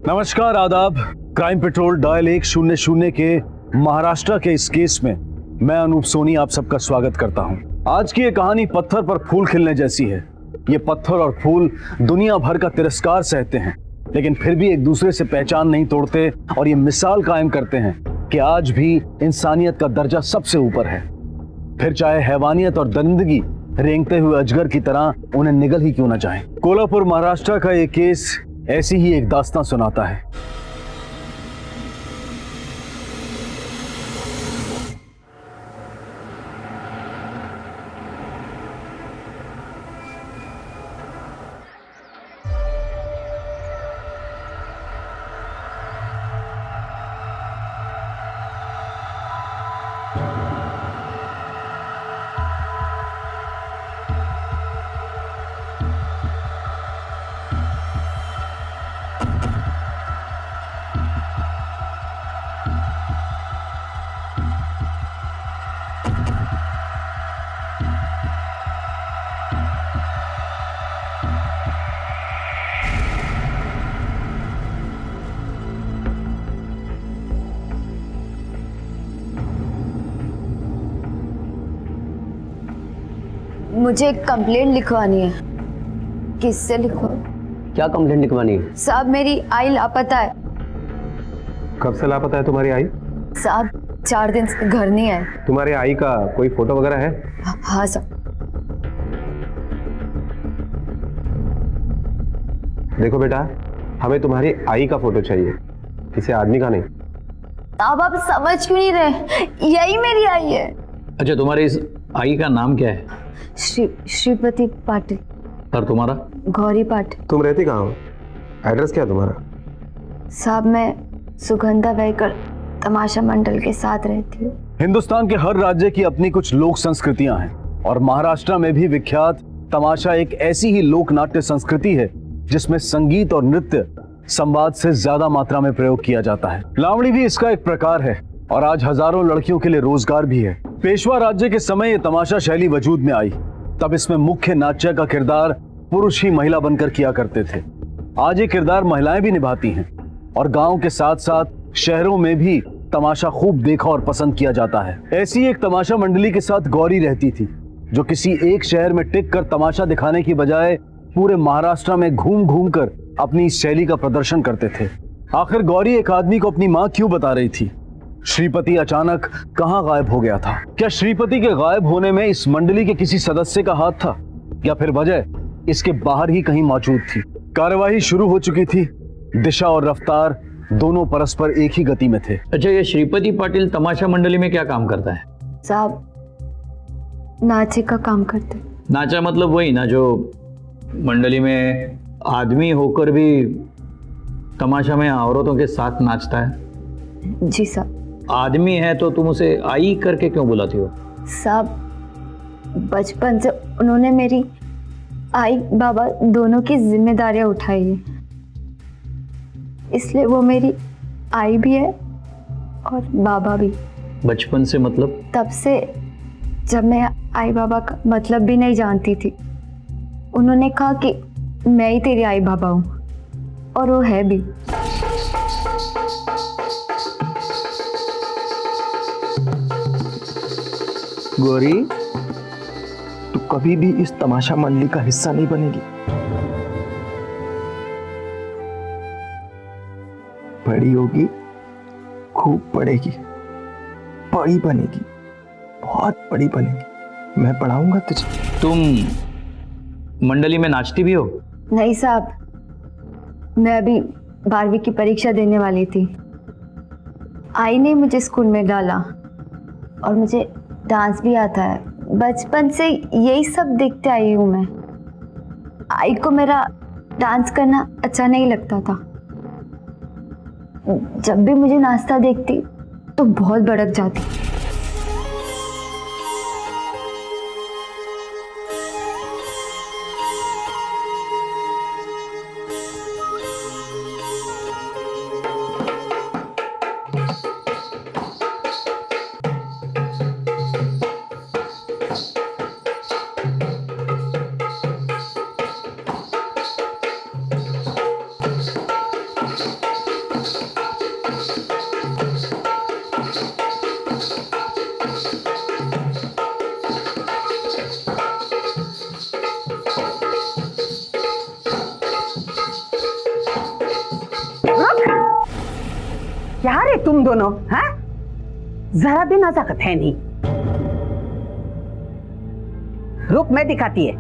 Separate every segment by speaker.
Speaker 1: नमस्कार, आदाब। Crime petrol dial 100 के महाराष्ट्र के इस केस में मैं अनूप सोनी आप सबका स्वागत करता हूं। आज की ये कहानी पत्थर पर फूल खिलने जैसी है। ये पत्थर और फूल दुनिया भर का तिरस्कार सहते हैं, लेकिन फिर भी एक दूसरे से पहचान नहीं तोड़ते और ये मिसाल कायम करते हैं कि आज भी इंसानियत का दर्जा सबसे ऊपर है। फिर चाहे हैवानियत और दरिंदगी रेंगते हुए अजगर की तरह उन्हें निगल ही क्यों न जाए। कोल्हापुर महाराष्ट्र का ये केस ऐसी ही एक दास्तां सुनाता है।
Speaker 2: मुझे एक कंप्लेंट लिखवानी है। किससे लिखवा?
Speaker 3: क्या कंप्लेंट लिखवानी है?
Speaker 2: साहब, मेरी आई लापता है।
Speaker 4: कब से लापता है तुम्हारी आई?
Speaker 2: साहब, 4 दिन से घर नहीं आए।
Speaker 4: तुम्हारी आई का कोई फोटो वगैरह है?
Speaker 2: हाँ साहब।
Speaker 4: देखो बेटा, हमें तुम्हारी आई का फोटो चाहिए, किसी आदमी का नहीं।
Speaker 2: साहब, आप समझ क्यों नहीं रहे? यही मेरी आई है।
Speaker 3: अच्छा, तुम्हारे इस आई का नाम क्या है?
Speaker 2: श्रीपति पाटिल।
Speaker 3: और तुम्हारा?
Speaker 2: गौरी पाटिल।
Speaker 4: तुम रहती कहाँ हो? एड्रेस क्या है तुम्हारा?
Speaker 2: साहब, मैं सुगंधा व्हीकल तमाशा मंडल के साथ रहती हूँ।
Speaker 1: हिंदुस्तान के हर राज्य की अपनी कुछ लोक संस्कृतियां हैं और महाराष्ट्र में भी विख्यात तमाशा एक ऐसी ही लोक नाट्य संस्कृति है जिसमें संगीत और नृत्य संवाद से ज्यादा मात्रा में प्रयोग किया जाता है। लावणी भी इसका एक प्रकार है और आज हजारों लड़कियों के लिए रोजगार भी है। पेशवा राज्य के समय ये तमाशा शैली वजूद में आई, तब इसमें मुख्य नाट्य का किरदार पुरुष ही महिला बनकर किया करते थे। आज ये किरदार महिलाएं भी निभाती हैं और गांव के साथ साथ शहरों में भी तमाशा खूब देखा और पसंद किया जाता है। ऐसी एक तमाशा मंडली के साथ गौरी रहती थी, जो किसी एक शहर में टिक कर तमाशा दिखाने की बजाय पूरे महाराष्ट्र में घूम घूम कर अपनी इस शैली का प्रदर्शन करते थे। आखिर गौरी एक आदमी को अपनी माँ क्यों बता रही थी? श्रीपति अचानक कहां गायब हो गया था? क्या श्रीपति के गायब होने में इस मंडली के किसी सदस्य का हाथ था या फिर वजह इसके बाहर ही कहीं मौजूद थी? कार्यवाही शुरू हो चुकी थी। दिशा और रफ्तार दोनों परस्पर एक ही गति में थे।
Speaker 3: अच्छा, ये श्रीपति पाटिल तमाशा मंडली में क्या काम करता है?
Speaker 2: साहब, नाचे का काम करते।
Speaker 3: नाचा मतलब वही ना जो मंडली में आदमी होकर भी तमाशा में औरतों के साथ नाचता है?
Speaker 2: जी साहब।
Speaker 3: आदमी है तो तुम उसे आई करके क्यों बुलाती हो?
Speaker 2: साहब, बचपन से उन्होंने मेरी आई बाबा दोनों की जिम्मेदारियां उठाई है, इसलिए वो मेरी आई भी है और बाबा भी।
Speaker 3: बचपन से मतलब?
Speaker 2: तब से जब मैं आई बाबा का मतलब भी नहीं जानती थी, उन्होंने कहा कि मैं ही तेरी आई बाबा हूँ, और वो है भी।
Speaker 5: गौरी, तू कभी भी इस तमाशा मंडली का हिस्सा नहीं बनेगी। बड़ी होगी, खूब पढ़ेगी, बड़ी बनेगी, बहुत बड़ी बनेगी। मैं पढ़ाऊंगा तुझे।
Speaker 3: तुम मंडली में नाचती भी हो?
Speaker 2: नहीं साहब, मैं अभी 12वीं की परीक्षा देने वाली थी। आई ने मुझे स्कूल में डाला और मुझे डांस भी आता है। बचपन से यही सब देखते आई हूँ मैं। आई को मेरा डांस करना अच्छा नहीं लगता था। जब भी मुझे नाचता देखती तो बहुत भड़क जाती।
Speaker 6: क्या रे तुम दोनों, हाँ? जरा भी नजाकत है नहीं। रुक, मैं दिखाती है।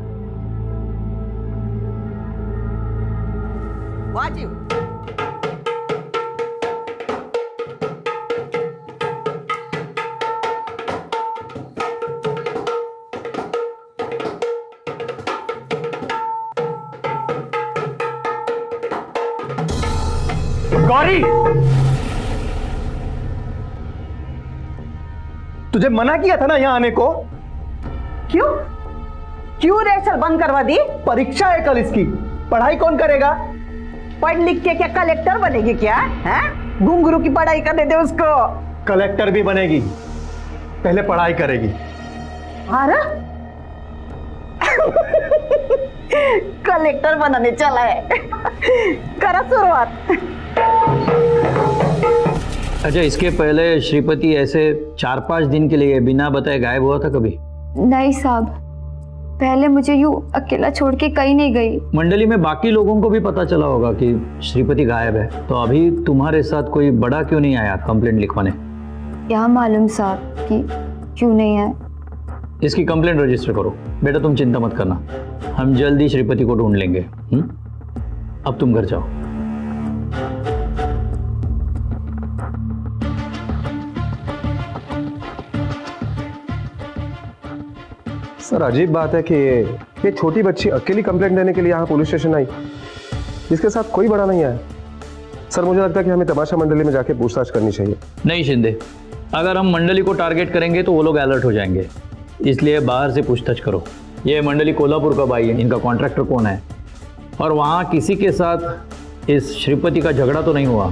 Speaker 6: वाजिब।
Speaker 5: गौरी, तुझे मना किया था ना यहाँ आने को।
Speaker 6: क्यों क्यों रेसल बंद करवा दी?
Speaker 5: परीक्षा है कल इसकी, पढ़ाई कौन करेगा?
Speaker 6: पढ़ लिख के क्या कलेक्टर बनेगी क्या? हैं? घुंघरू की पढ़ाई करने दे उसको।
Speaker 5: कलेक्टर भी बनेगी, पहले पढ़ाई करेगी।
Speaker 6: अरे कलेक्टर बनाने चला है। करा शुरुआत।
Speaker 3: अच्छा, इसके पहले श्रीपति ऐसे 4-5 दिन के लिए बिना बताए गायब हुआ था कभी?
Speaker 2: नहीं साहब, पहले मुझे यूं अकेला छोड़ के कहीं नहीं गई।
Speaker 3: मंडली में बाकी लोगों को भी पता चला होगा कि श्रीपति गायब है, तो अभी तुम्हारे साथ कोई बड़ा क्यों नहीं आया कंप्लेंट लिखवाने?
Speaker 2: क्या मालूम साहब कि क्यों नहीं है।
Speaker 3: इसकी कंप्लेंट रजिस्टर करो। बेटा तुम चिंता मत करना, हम जल्दी श्रीपति को ढूंढ लेंगे। अब तुम घर जाओ।
Speaker 4: सर अजीब बात है कि ये छोटी बच्ची अकेली कंप्लेंट देने के लिए यहाँ पुलिस स्टेशन आई, इसके साथ कोई बड़ा नहीं आया। सर मुझे लगता है कि हमें तमाशा मंडली में जाके पूछताछ करनी चाहिए।
Speaker 3: नहीं शिंदे, अगर हम मंडली को टारगेट करेंगे तो वो लोग अलर्ट हो जाएंगे, इसलिए बाहर से पूछताछ करो। ये मंडली कोल्हापुर कब आई है, इनका कॉन्ट्रैक्टर कौन है, और वहाँ किसी के साथ इस श्रीपति का झगड़ा तो नहीं हुआ?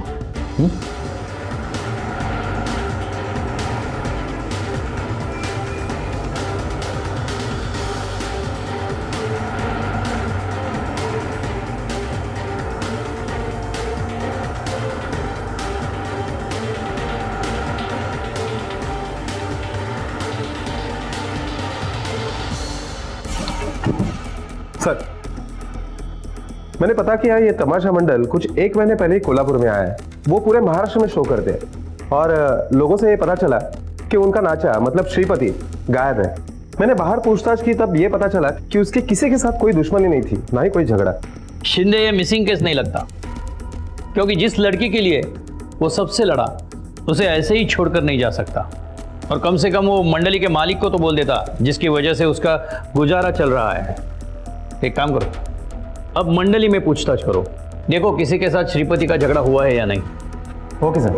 Speaker 4: सर मैंने पता किया ये तमाशा मंडल कुछ 1 महीने पहले ही कोल्हापुर में आया है। वो पूरे महाराष्ट्र में शो करते हैं और लोगों से ये पता चला कि उनका नाचा मतलब श्रीपति गायब है। मैंने बाहर पूछताछ की तब ये पता चला कि उसके किसी के साथ कोई दुश्मनी नहीं थी, ना ही कोई झगड़ा।
Speaker 3: शिंदे, ये मिसिंग केस नहीं लगता, क्योंकि जिस लड़की के लिए वो सबसे लड़ा उसे ऐसे ही छोड़कर नहीं जा सकता, और कम से कम वो मंडली के मालिक को तो बोल देता जिसकी वजह से उसका गुजारा चल रहा है। एक काम करो, अब मंडली में पूछताछ करो, देखो किसी के साथ श्रीपति का झगड़ा हुआ है या नहीं।
Speaker 4: Okay sir.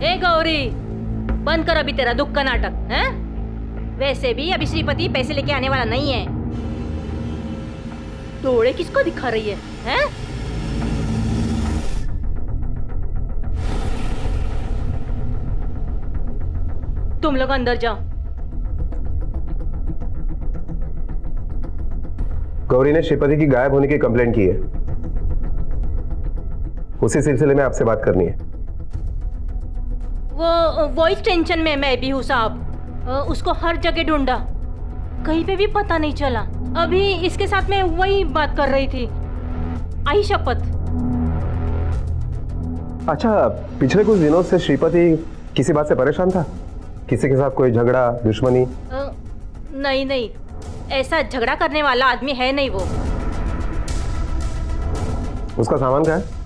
Speaker 7: ए गौरी, बंद कर अभी तेरा दुख का नाटक है। वैसे भी अभी श्रीपति पैसे लेके आने वाला नहीं है। तोड़े किसको दिखा रही है, हैं? तुम लोग अंदर जाओ।
Speaker 4: गौरी ने श्रीपति की गायब होने की कंप्लेंट की है, उसी सिलसिले में आपसे बात करनी है।
Speaker 7: वो वॉइस टेंशन में मैं भी हूँ साहब। उसको हर जगह ढूंढा, कहीं पे भी पता नहीं चला। अभी इसके साथ मैं वही बात कर रही थी, आई शपथ।
Speaker 4: अच्छा, पिछले कुछ दिनों से श्रीपति किसी बात से परेशान था? किसी के साथ कोई झगड़ा, दुश्मनी?
Speaker 7: नहीं नहीं, ऐसा झगड़ा करने वाला आदमी है नहीं वो।
Speaker 4: उसका सामान क्या है?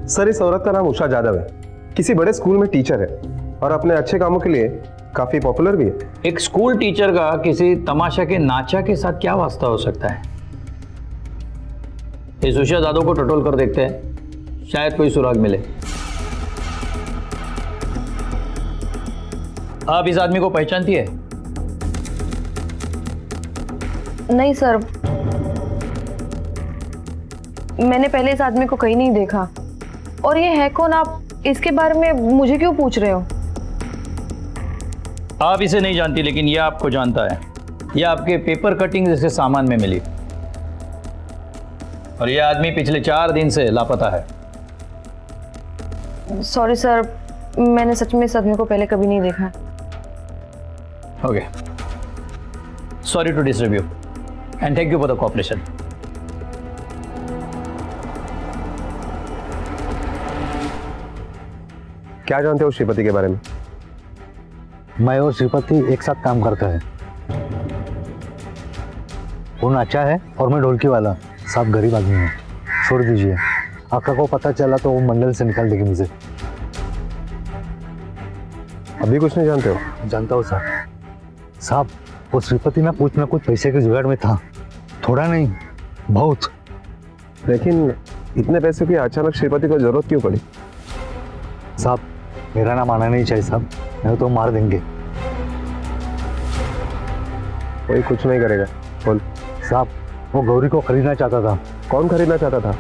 Speaker 4: सर इस औरत का नाम उषा जादव है, किसी बड़े स्कूल में टीचर है और अपने अच्छे कामों के लिए काफी पॉपुलर भी है।
Speaker 3: एक स्कूल टीचर का किसी तमाशा के नाचा के साथ क्या वास्ता हो सकता है? इस उषा जादव को टटोल कर देखते हैं, शायद कोई सुराग मिले। आप इस आदमी को पहचानती है?
Speaker 8: नहीं सर, मैंने पहले इस आदमी को कहीं नहीं देखा। और ये है कौन? आप इसके बारे में मुझे क्यों पूछ रहे हो?
Speaker 3: आप इसे नहीं जानती, लेकिन यह आपको जानता है। यह आपके पेपर कटिंग जैसे सामान में मिली, और यह आदमी पिछले 4 दिन से लापता है।
Speaker 8: सॉरी सर, मैंने सच में इस आदमी को पहले कभी नहीं देखा।
Speaker 3: Okay, sorry to disturb you and thank you for the cooperation.
Speaker 4: क्या जानते हो श्रीपति के बारे में?
Speaker 1: मैं और श्रीपति एक साथ काम करता है। वो नाचा है और मैं ढोलकी वाला। साहब गरीब आदमी है, छोड़ दीजिए। आका को पता चला तो वो मंडल से निकाल देगी मुझे।
Speaker 4: अभी कुछ नहीं जानते हो?
Speaker 1: जानता हूँ सर। साहब वो श्रीपति ना कुछ पैसे के जुगाड़ में था, थोड़ा नहीं बहुत।
Speaker 4: लेकिन इतने पैसे की अचानक श्रीपति को जरूरत क्यों पड़ी?
Speaker 1: साहब मेरा नाम आना नहीं चाहिए साहब, नहीं तो मार देंगे।
Speaker 4: कोई कुछ नहीं करेगा, बोल।
Speaker 1: साहब वो गौरी को खरीदना चाहता था।
Speaker 4: कौन खरीदना चाहता था?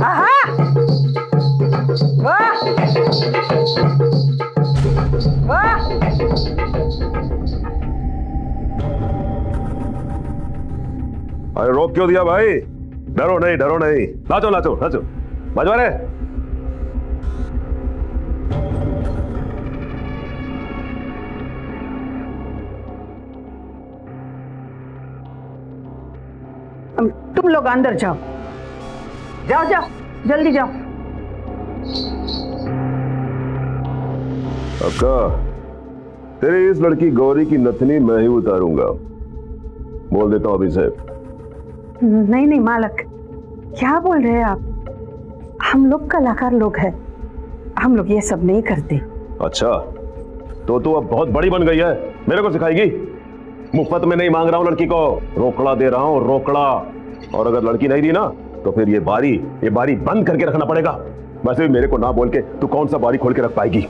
Speaker 6: आहा! वाह! वाह!
Speaker 9: अरे रोक क्यों दिया भाई? डरो नहीं, डरो नहीं, नाचो नाचो नाचो, बजवा रे।
Speaker 6: तुम लोग अंदर जाओ, जाओ जाओ, जल्दी जाओ।
Speaker 9: अक्का, तेरी इस लड़की गौरी की नथनी मैं ही उतारूंगा, बोल देता हूं अभी से।
Speaker 6: नहीं नहीं मालक, क्या बोल रहे हैं आप? हम लोग कलाकार लोग हैं, हम लोग ये सब नहीं करते।
Speaker 9: अच्छा, तो तू अब बहुत बड़ी बन गई है, मेरे को सिखाएगी? मुफ्त में नहीं मांग रहा हूं लड़की को, रोकड़ा दे रहा हूं, रोकड़ा। और अगर लड़की नहीं दी ना तो फिर ये बारी बंद करके रखना पड़ेगा। वैसे भी मेरे को ना बोल के तू कौन सा बारी खोल के रख पाएगी?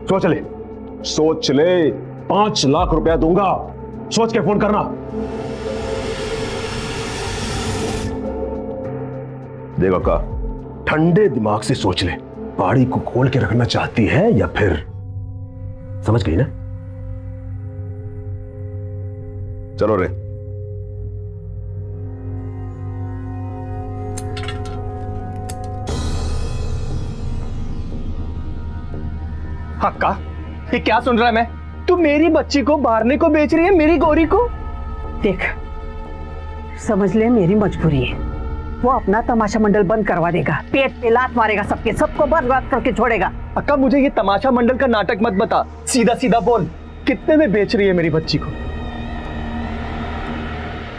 Speaker 9: सोच ले 5 लाख रुपया दूंगा, सोच के फोन करना। देखो का, ठंडे दिमाग से सोच ले, बाड़ी को खोल के रखना चाहती है या फिर? समझ गई ना? चलो रे।
Speaker 5: अक्का, ये क्या सुन रहा है मैं? तू मेरी बच्ची को मारने को बेच रही है, मेरी गौरी को।
Speaker 6: देख, समझ ले मेरी मजबूरी है। वो अपना तमाशा मंडल बंद करवा देगा, पेट पे लात मारेगा, सबको बर्बाद करके छोड़ेगा।
Speaker 5: अक्का, मुझे ये तमाशा मंडल का नाटक मत बता, सीधा सीधा बोल, कितने में बेच रही है मेरी बच्ची को?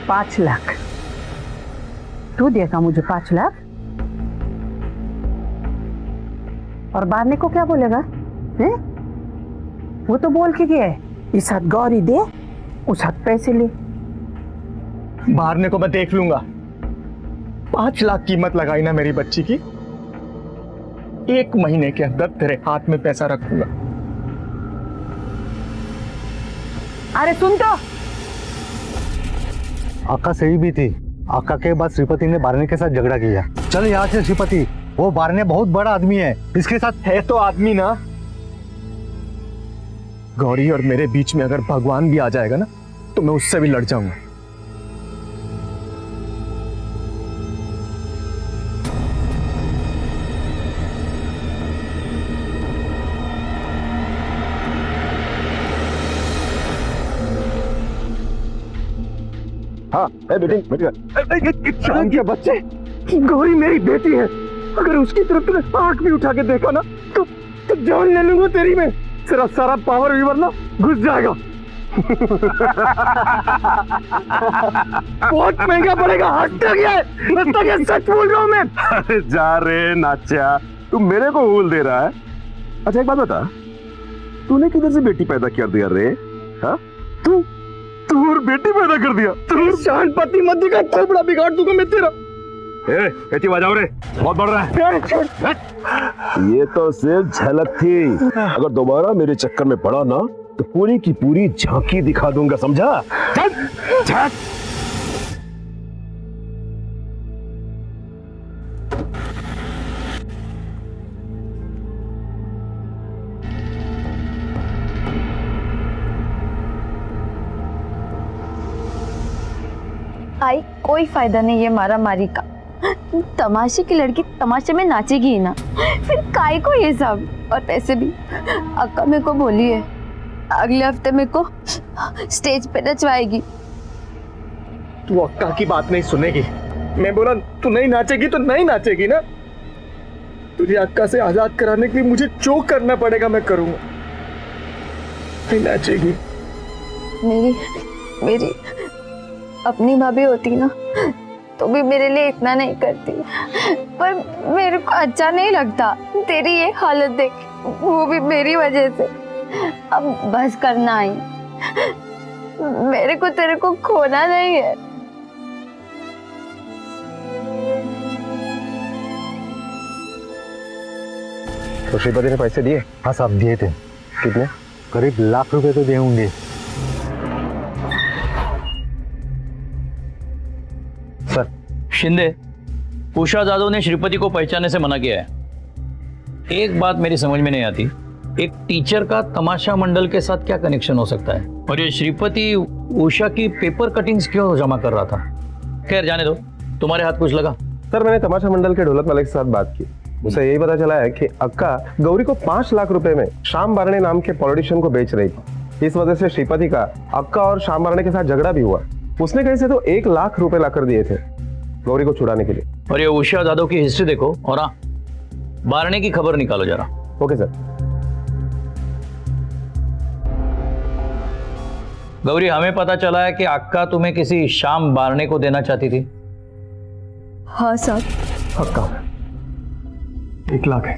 Speaker 6: 5 लाख। तू देगा मुझे 5 लाख? और बारने को क्या बोलेगा? है? वो तो बोल के गया है, इस हाथ गौरी दे, उस हाथ पैसे ले।
Speaker 5: मारने को मैं देख लूंगा। 5 लाख कीमत लगाई ना मेरी बच्ची की, 1 महीने के अंदर तेरे हाथ में पैसा रखूंगा।
Speaker 6: अरे सुन तो,
Speaker 1: आका सही भी थी। आका के बाद श्रीपति ने बारने के साथ झगड़ा किया। चल यहाँ से श्रीपति, वो बारने बहुत बड़ा आदमी है, इसके साथ
Speaker 5: है तो आदमी ना। गौरी और मेरे बीच में अगर भगवान भी आ जाएगा ना तो मैं उससे भी लड़ जाऊंगा।
Speaker 9: हाँ बेटी,
Speaker 5: शान के बच्चे, गौरी मेरी बेटी है। अगर उसकी तरफ तुमने आंख भी उठा के देखा ना तो जान ले लूंगा तेरी में। तेरा सारा पावर भी वरना घुस जाएगा। बहुत महंगा पड़ेगा। हटता क्या सच बोल रहा हूं मैं।
Speaker 9: अरे जा रे नाचा, तू मेरे को भूल दे रहा है। अच्छा एक बात बता, तूने किधर से बेटी पैदा कर दिया रे? हाँ, तू
Speaker 5: तू और बेटी पैदा कर दिया। तू शांतपति मत का खोपड़ा बिगाड़ दूंगा मैं तेरा।
Speaker 9: इतनी बजाओ रे, बहुत बढ़ रहा है। ये तो सिर्फ झलक थी, अगर दोबारा मेरे चक्कर में पड़ा ना तो पूरी की पूरी झांकी दिखा दूंगा, समझा? चल, चल।
Speaker 2: आई कोई फायदा नहीं है मारा मारी का। तमाशे की लड़की तमाशे में नाचेगी ही ना, फिर काय को ये सब। और पैसे भी अक्का मेरे को बोली है अगले हफ्ते मेरे को स्टेज पे नचवाएगी।
Speaker 5: तू अक्का की बात नहीं सुनेगी। मैं बोला तू नहीं नाचेगी तो नहीं नाचेगी ना। तुझे अक्का से आजाद कराने के लिए मुझे जो करना पड़ेगा मैं करूंगा। नहीं नाचेगी।
Speaker 2: मेरी अपनी भाभी होती ना तो भी मेरे लिए इतना नहीं करती, पर मेरे को अच्छा नहीं लगता तेरी ये हालत देख, वो भी मेरी वजह से। अब बस करना आई, मेरे को तेरे को खोना नहीं है।
Speaker 4: तो श्रीपति ने पैसे दिए?
Speaker 1: हाँ साहब दिए थे।
Speaker 4: कितने?
Speaker 1: करीब लाख रुपए तो दिए होंगे। सर
Speaker 3: शिंदे, उषा जादव ने श्रीपति को पहचानने से मना किया है। एक बात मेरी समझ में नहीं आती, एक टीचर का तमाशा मंडल के साथ क्या कनेक्शन हो सकता है? और ये श्रीपति उषा की पेपर कटिंग्स क्यों जमा कर रहा था? खैर जाने दो, तुम्हारे हाथ कुछ लगा?
Speaker 4: सर मैंने तमाशा मंडल के ढोलक वाले के साथ बात की, उसे यही पता चला है कि अक्का गौरी को 5 लाख रुपए में श्याम बारणे नाम के पॉलिटिशियन को बेच रही थी। इस वजह से श्रीपति का अक्का और श्याम बारणे के साथ झगड़ा भी हुआ। उसने कहीं से तो 1 लाख रुपए लाकर दिए थे गौरी को छुड़ाने के लिए।
Speaker 3: और ये उषा जादव की हिस्ट्री देखो और हाँ, बारणे की खबर निकालो जरा।
Speaker 4: Okay sir.
Speaker 3: गौरी, हमें पता चला है कि अक्का तुम्हें किसी श्याम बारणे को देना चाहती थी।
Speaker 2: हाँ साहब।
Speaker 5: अक्का 1 लाख है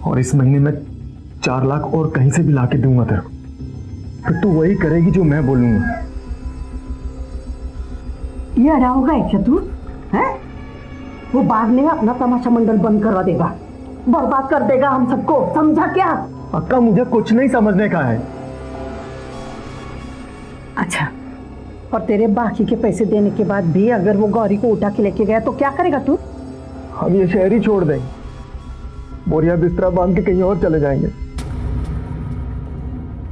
Speaker 5: और इस महीने में 4 लाख और कहीं से भी लाके दूंगा तेरे को, फिर तू वही करेगी जो मैं बोलूंगा।
Speaker 6: ये हरा होगा क्या तू है? वो बाद में अपना तमाशा मंडल बंद करवा देगा, बर्बाद कर देगा हम सबको, समझा क्या?
Speaker 5: अक्का मुझे कुछ नहीं समझने का है।
Speaker 6: अच्छा, और तेरे बाकी के पैसे देने के बाद भी अगर वो गौरी को उठा के लेके गया तो क्या करेगा तू?
Speaker 5: हम ये शहर ही छोड़ देंगे, बोरिया बिस्तरा बांध के कहीं और चले जाएंगे।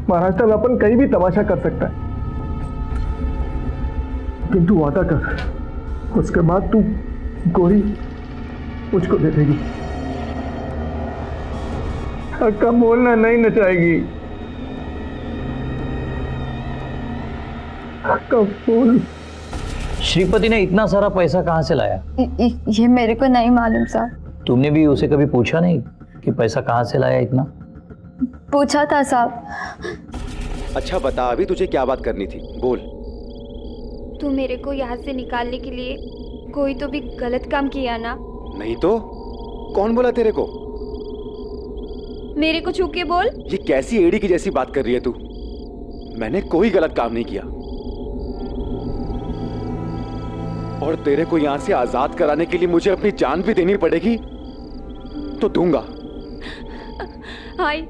Speaker 5: महाराष्ट्र में अपन कहीं भी तमाशा कर सकता है, किंतु वादा कर, उसके बाद तू गौरी मुझको दे देगी। अक्का बोलना नहीं नचाएगी। अक्का बोल।
Speaker 3: श्रीपति ने इतना सारा पैसा कहाँ से लाया?
Speaker 2: ये मेरे को नहीं मालूम साहब।
Speaker 3: तुमने भी उसे कभी पूछा नहीं कि पैसा कहाँ से लाया इतना?
Speaker 2: पूछा था साहब।
Speaker 10: अच्छा बता, अभी तुझे क्या बात करनी थी, बोल।
Speaker 11: तू मेरे को यहाँ से निकालने के लिए कोई तो भी गलत काम किया ना?
Speaker 10: नहीं तो कौन बोला तेरे को?
Speaker 11: मेरे को छू के बोल।
Speaker 10: ये कैसी एड़ी की जैसी बात कर रही है तू? मैंने कोई गलत काम नहीं किया और तेरे को यहाँ से आजाद कराने के लिए मुझे अपनी जान भी देनी पड़ेगी तो दूंगा।
Speaker 11: हाय,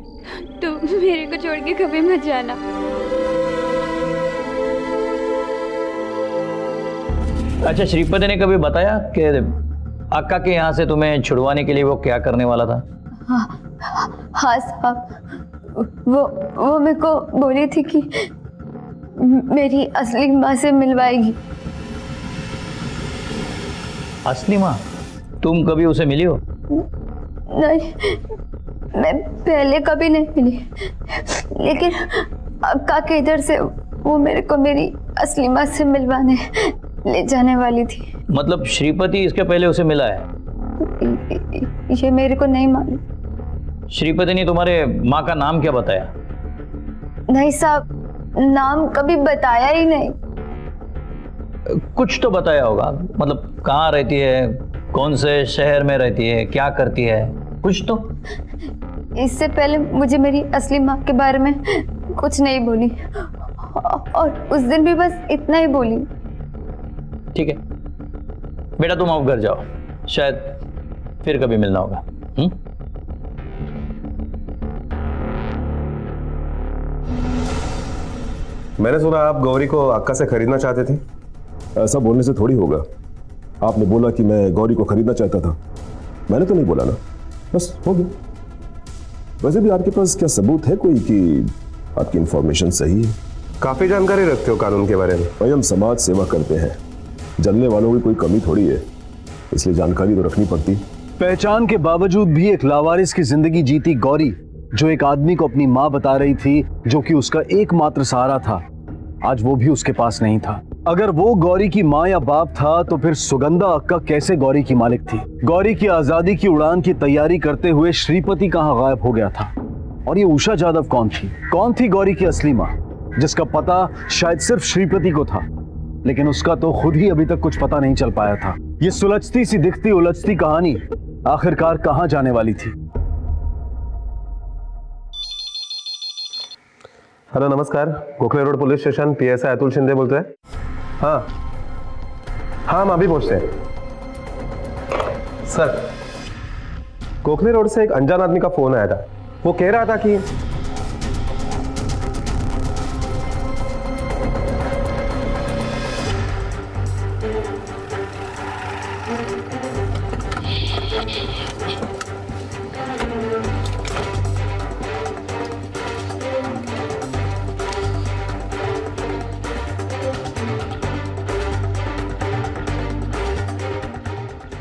Speaker 11: तू मेरे को छोड़ के कभी मत जाना।
Speaker 3: अच्छा, श्रीपति ने कभी बताया कि अक्का के यहाँ से तुम्हें छुड़वाने के लिए वो क्या करने वाला था?
Speaker 2: हाँ साहब, वो मेरे को बोली थी कि मेरी असली माँ से मिलवाएगी।
Speaker 3: असली माँ? तुम कभी उसे मिली हो?
Speaker 2: नहीं, मैं पहले कभी नहीं मिली, लेकिन अक्का के इधर से वो मेरे को मेरी असली माँ से मिलवाने ले जाने वाली थी।
Speaker 3: मतलब श्रीपति इसके पहले उसे मिला है?
Speaker 2: ये मेरे को नहीं मालूम।
Speaker 3: श्रीपति ने तुम्हारे माँ का नाम क्या बताया?
Speaker 2: नहीं साहब, नाम कभी बताया ही नहीं।
Speaker 3: कुछ तो बताया होगा, मतलब कहाँ रहती है, कौन से शहर में रहती है, क्या करती है, कुछ तो।
Speaker 2: इससे पहले मुझे मेरी असली माँ के बारे में कुछ नहीं बोली और उस दिन भी बस इतना ही बोली।
Speaker 3: ठीक है बेटा, तुम अब घर जाओ, शायद फिर कभी मिलना होगा।
Speaker 4: मैंने सुना आप गौरी को अक्का से खरीदना चाहते थे।
Speaker 9: ऐसा बोलने से थोड़ी होगा। आपने बोला कि मैं गौरी को खरीदना चाहता था, मैंने तो नहीं बोला ना, बस हो गया। वैसे भी आपके पास क्या सबूत है कोई कि आपकी इंफॉर्मेशन सही है?
Speaker 4: काफी जानकारी रखते हो कानून के बारे में।
Speaker 9: भाई हम समाज सेवा करते हैं, जानने वालों की कोई कमी थोड़ी है, इसलिए जानकारी तो रखनी पड़ती।
Speaker 1: पहचान के बावजूद भी एक लावारिस की जिंदगी जीती गौरी, जो एक आदमी को अपनी मां बता रही थी, जो कि उसका एकमात्र सहारा था, आज वो भी उसके पास नहीं था। अगर वो गौरी की मां या बाप था तो फिर सुगंधा अक्का कैसे गौरी की मालिक थी? गौरी की आजादी की उड़ान की तैयारी करते हुए श्रीपति कहां गायब हो गया था? और ये उषा जादव कौन थी? कौन थी गौरी की असली मां, जिसका पता शायद सिर्फ श्रीपति को था, लेकिन उसका तो खुद ही अभी तक कुछ पता नहीं चल पाया था। ये सुलझती सी दिखती उलझती कहानी आखिरकार कहां जाने वाली थी?
Speaker 4: हेलो नमस्कार, Gokhale road police station, PSI Atul Shinde बोलते हैं। हाँ हाँ, हम अभी पहुंचते हैं सर। गोखले रोड से एक अनजान आदमी का फोन आया था। वो कह रहा था कि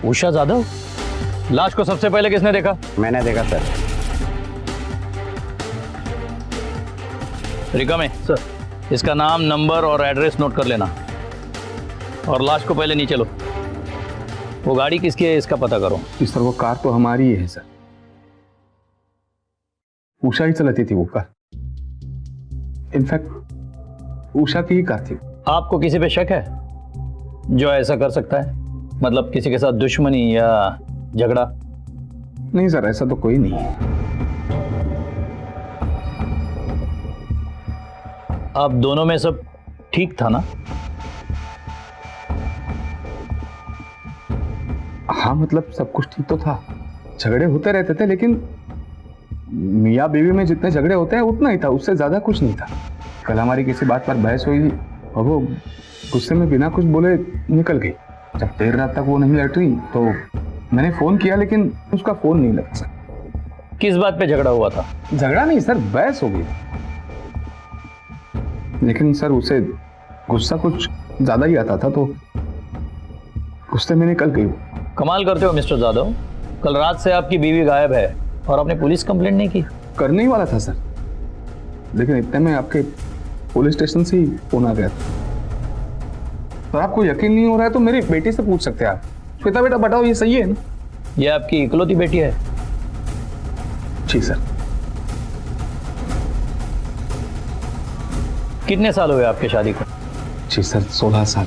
Speaker 3: उषा जाधव, लाश को सबसे पहले किसने देखा?
Speaker 10: मैंने देखा सर।
Speaker 3: रिका में सर, इसका नाम, नंबर और एड्रेस नोट कर लेना, और लाश को पहले नीचे लो। वो गाड़ी किसकी है इसका पता करो।
Speaker 10: सर वो कार तो हमारी ही है सर, उषा ही चलाती थी वो कार। इनफैक्ट उषा की ही कार थी।
Speaker 3: आपको किसी पे शक है जो ऐसा कर सकता है? मतलब किसी के साथ दुश्मनी या झगड़ा?
Speaker 10: नहीं सर, ऐसा तो कोई नहीं है।
Speaker 3: आप दोनों में सब ठीक था ना?
Speaker 10: हाँ मतलब सब कुछ ठीक तो था, झगड़े होते रहते थे, लेकिन मियाँ बीवी में जितने झगड़े होते हैं उतना ही था, उससे ज्यादा कुछ नहीं था। कल हमारी किसी बात पर बहस हुई और वो गुस्से में बिना कुछ बोले निकल गई। जब देर रात तक वो नहीं लौट रही तो मैंने फोन किया, लेकिन उसका फोन नहीं लगा सर।
Speaker 3: किस बात पे झगड़ा हुआ था?
Speaker 10: झगड़ा नहीं सर, बहस हो गई, लेकिन सर उसे गुस्सा कुछ ज्यादा ही आता था, तो गुस्से में निकल गई।
Speaker 3: कमाल करते हो मिस्टर जाधव, कल रात से आपकी बीवी गायब है और आपने पुलिस कंप्लेंट नहीं की?
Speaker 10: करने ही वाला था सर, लेकिन इतने में आपके पुलिस स्टेशन से ही फोन आ गया था। तो आपको यकीन नहीं हो रहा है तो मेरी बेटी से पूछ सकते हैं आप। श्वेता बेटा बताओ, ये सही है ना?
Speaker 3: ये आपकी इकलौती बेटी है?
Speaker 10: जी सर।
Speaker 3: कितने साल हुए आपके शादी को?
Speaker 10: जी सर, 16 साल।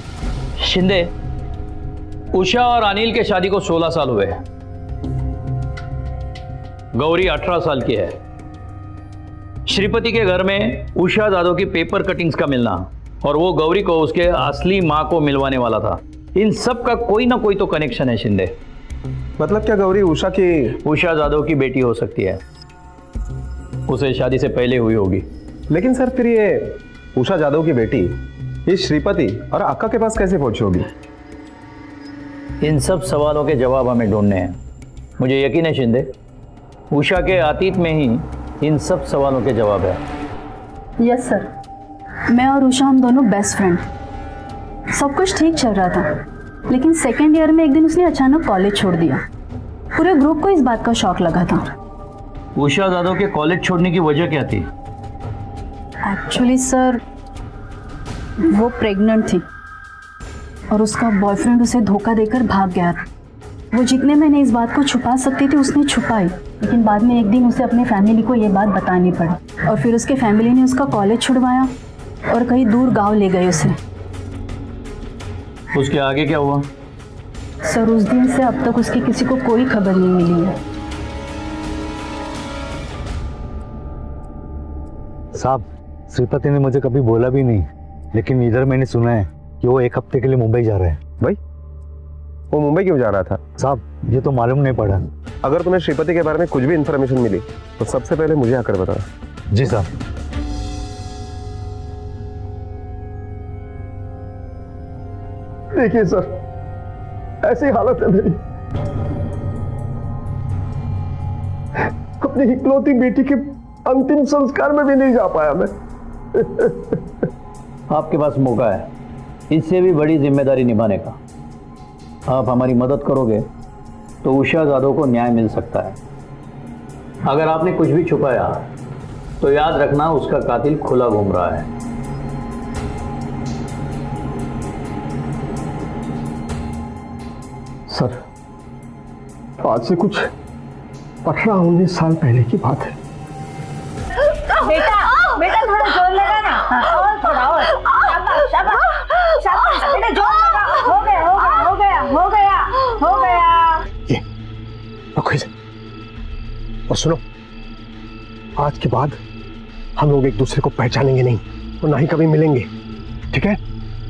Speaker 3: शिंदे, उषा और अनिल के शादी को 16 साल हुए हैं। गौरी 18 साल की है। श्रीपति के घर में उषा जाधव की पेपर कटिंग्स का मिलना और वो गौरी को उसके असली मां को मिलवाने वाला था, इन सब का कोई ना कोई तो कनेक्शन है शिंदे।
Speaker 4: मतलब क्या गौरी उषा
Speaker 3: जाधव की बेटी हो सकती है, उसे शादी से पहले हुई होगी।
Speaker 4: लेकिन सर फिर ये उषा जाधव की बेटी इस श्रीपति और अक्का के पास कैसे पहुंची होगी?
Speaker 3: इन सब सवालों के जवाब हमें ढूंढने हैं। मुझे यकीन है शिंदे, उषा के अतीत में ही इन सब सवालों के जवाब है।
Speaker 12: यस सर, मैं और उषा हम दोनों बेस्ट फ्रेंड। सब कुछ ठीक चल रहा था, लेकिन सेकेंड ईयर में एक दिन उसने अचानक कॉलेज छोड़ दिया। पूरे ग्रुप को इस बात का शॉक लगा था।
Speaker 3: उषा जाधव के कॉलेज छोड़ने की वजह क्या थी?
Speaker 12: एक्चुअली सर, वो प्रेग्नेंट थी और उसका बॉयफ्रेंड उसे धोखा देकर भाग गया था। वो जितने मैंने इस बात को छुपा सकती थी उसने छुपाई, लेकिन बाद में एक दिन उसे अपने फैमिली को ये बात बतानी पड़ी और फिर उसके फैमिली ने उसका कॉलेज छुड़वाया और कहीं दूर गांव ले गए उसे।
Speaker 3: उसके आगे क्या हुआ?
Speaker 12: सर उस दिन से अब तक उसकी किसी को कोई खबर नहीं मिली है।
Speaker 13: साहब श्रीपति ने मुझे कभी बोला भी नहीं, लेकिन इधर मैंने सुना है कि वो 1 हफ्ते के लिए मुंबई जा रहे हैं।
Speaker 4: भाई वो मुंबई क्यों जा रहा था?
Speaker 13: साहब ये तो मालूम नहीं पड़ा।
Speaker 4: अगर तुम्हें श्रीपति के बारे में कुछ भी इंफॉर्मेशन मिली तो सबसे पहले मुझे आकर बताना।
Speaker 13: जी साहब।
Speaker 5: देखिए सर, ऐसी हालत है मेरी, अपनी इकलौती बेटी के अंतिम संस्कार में भी नहीं जा पाया मैं।
Speaker 3: आपके पास मौका है इससे भी बड़ी जिम्मेदारी निभाने का। आप हमारी मदद करोगे तो उषा जाधव को न्याय मिल सकता है। अगर आपने कुछ भी छुपाया तो याद रखना उसका कातिल खुला घूम रहा है।
Speaker 5: सर, आज से कुछ 18-19 साल पहले की बात है।
Speaker 6: बेटा बेटा थोड़ा जोर लगा ना, और थोड़ा और। शाबाश शाबाश शाबाश बेटा, जोर लगा। हो गया हो गया हो गया हो गया हो गया।
Speaker 5: ये रखो इसे और सुनो, आज के बाद हम लोग एक दूसरे को पहचानेंगे नहीं और ना ही कभी मिलेंगे, ठीक है?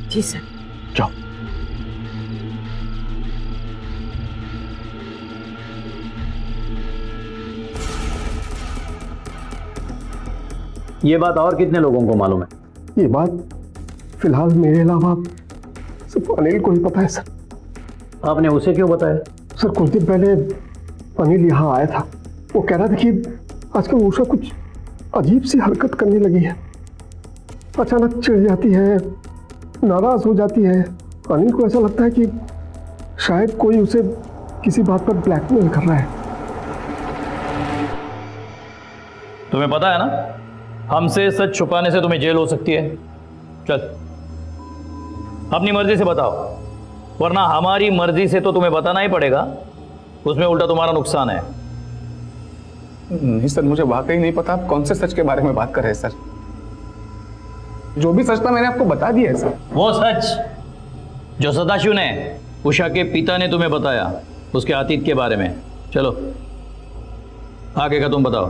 Speaker 6: जी सर।
Speaker 5: जाओ।
Speaker 3: ये बात और कितने लोगों को मालूम है?
Speaker 5: ये बात फिलहाल मेरे अलावा सिर्फ अनिल को ही पता है सर।
Speaker 3: आपने उसे क्यों बताया?
Speaker 5: सर, कुछ दिन पहले अनिल यहाँ आया था। वो कह रहा था कि आजकल उषा कुछ अजीब सी हरकत करने लगी है, अचानक चिढ़ जाती है, नाराज हो जाती है। अनिल को ऐसा लगता है कि शायद कोई उसे किसी बात पर ब्लैकमेल कर रहा है।
Speaker 3: तुम्हें पता है ना, हमसे सच छुपाने से तुम्हें जेल हो सकती है। चल अपनी मर्जी से बताओ, वरना हमारी मर्जी से तो तुम्हें बताना ही पड़ेगा, उसमें उल्टा तुम्हारा नुकसान है।
Speaker 10: नहीं सर, मुझे वाकई नहीं पता आप कौन से सच के बारे में बात कर रहे हैं सर। जो भी सच था मैंने आपको बता दिया है सर।
Speaker 3: वो सच जो सदाशिव ने, उषा के पिता ने तुम्हें बताया, उसके अतीत के बारे में। चलो आगे का तुम बताओ,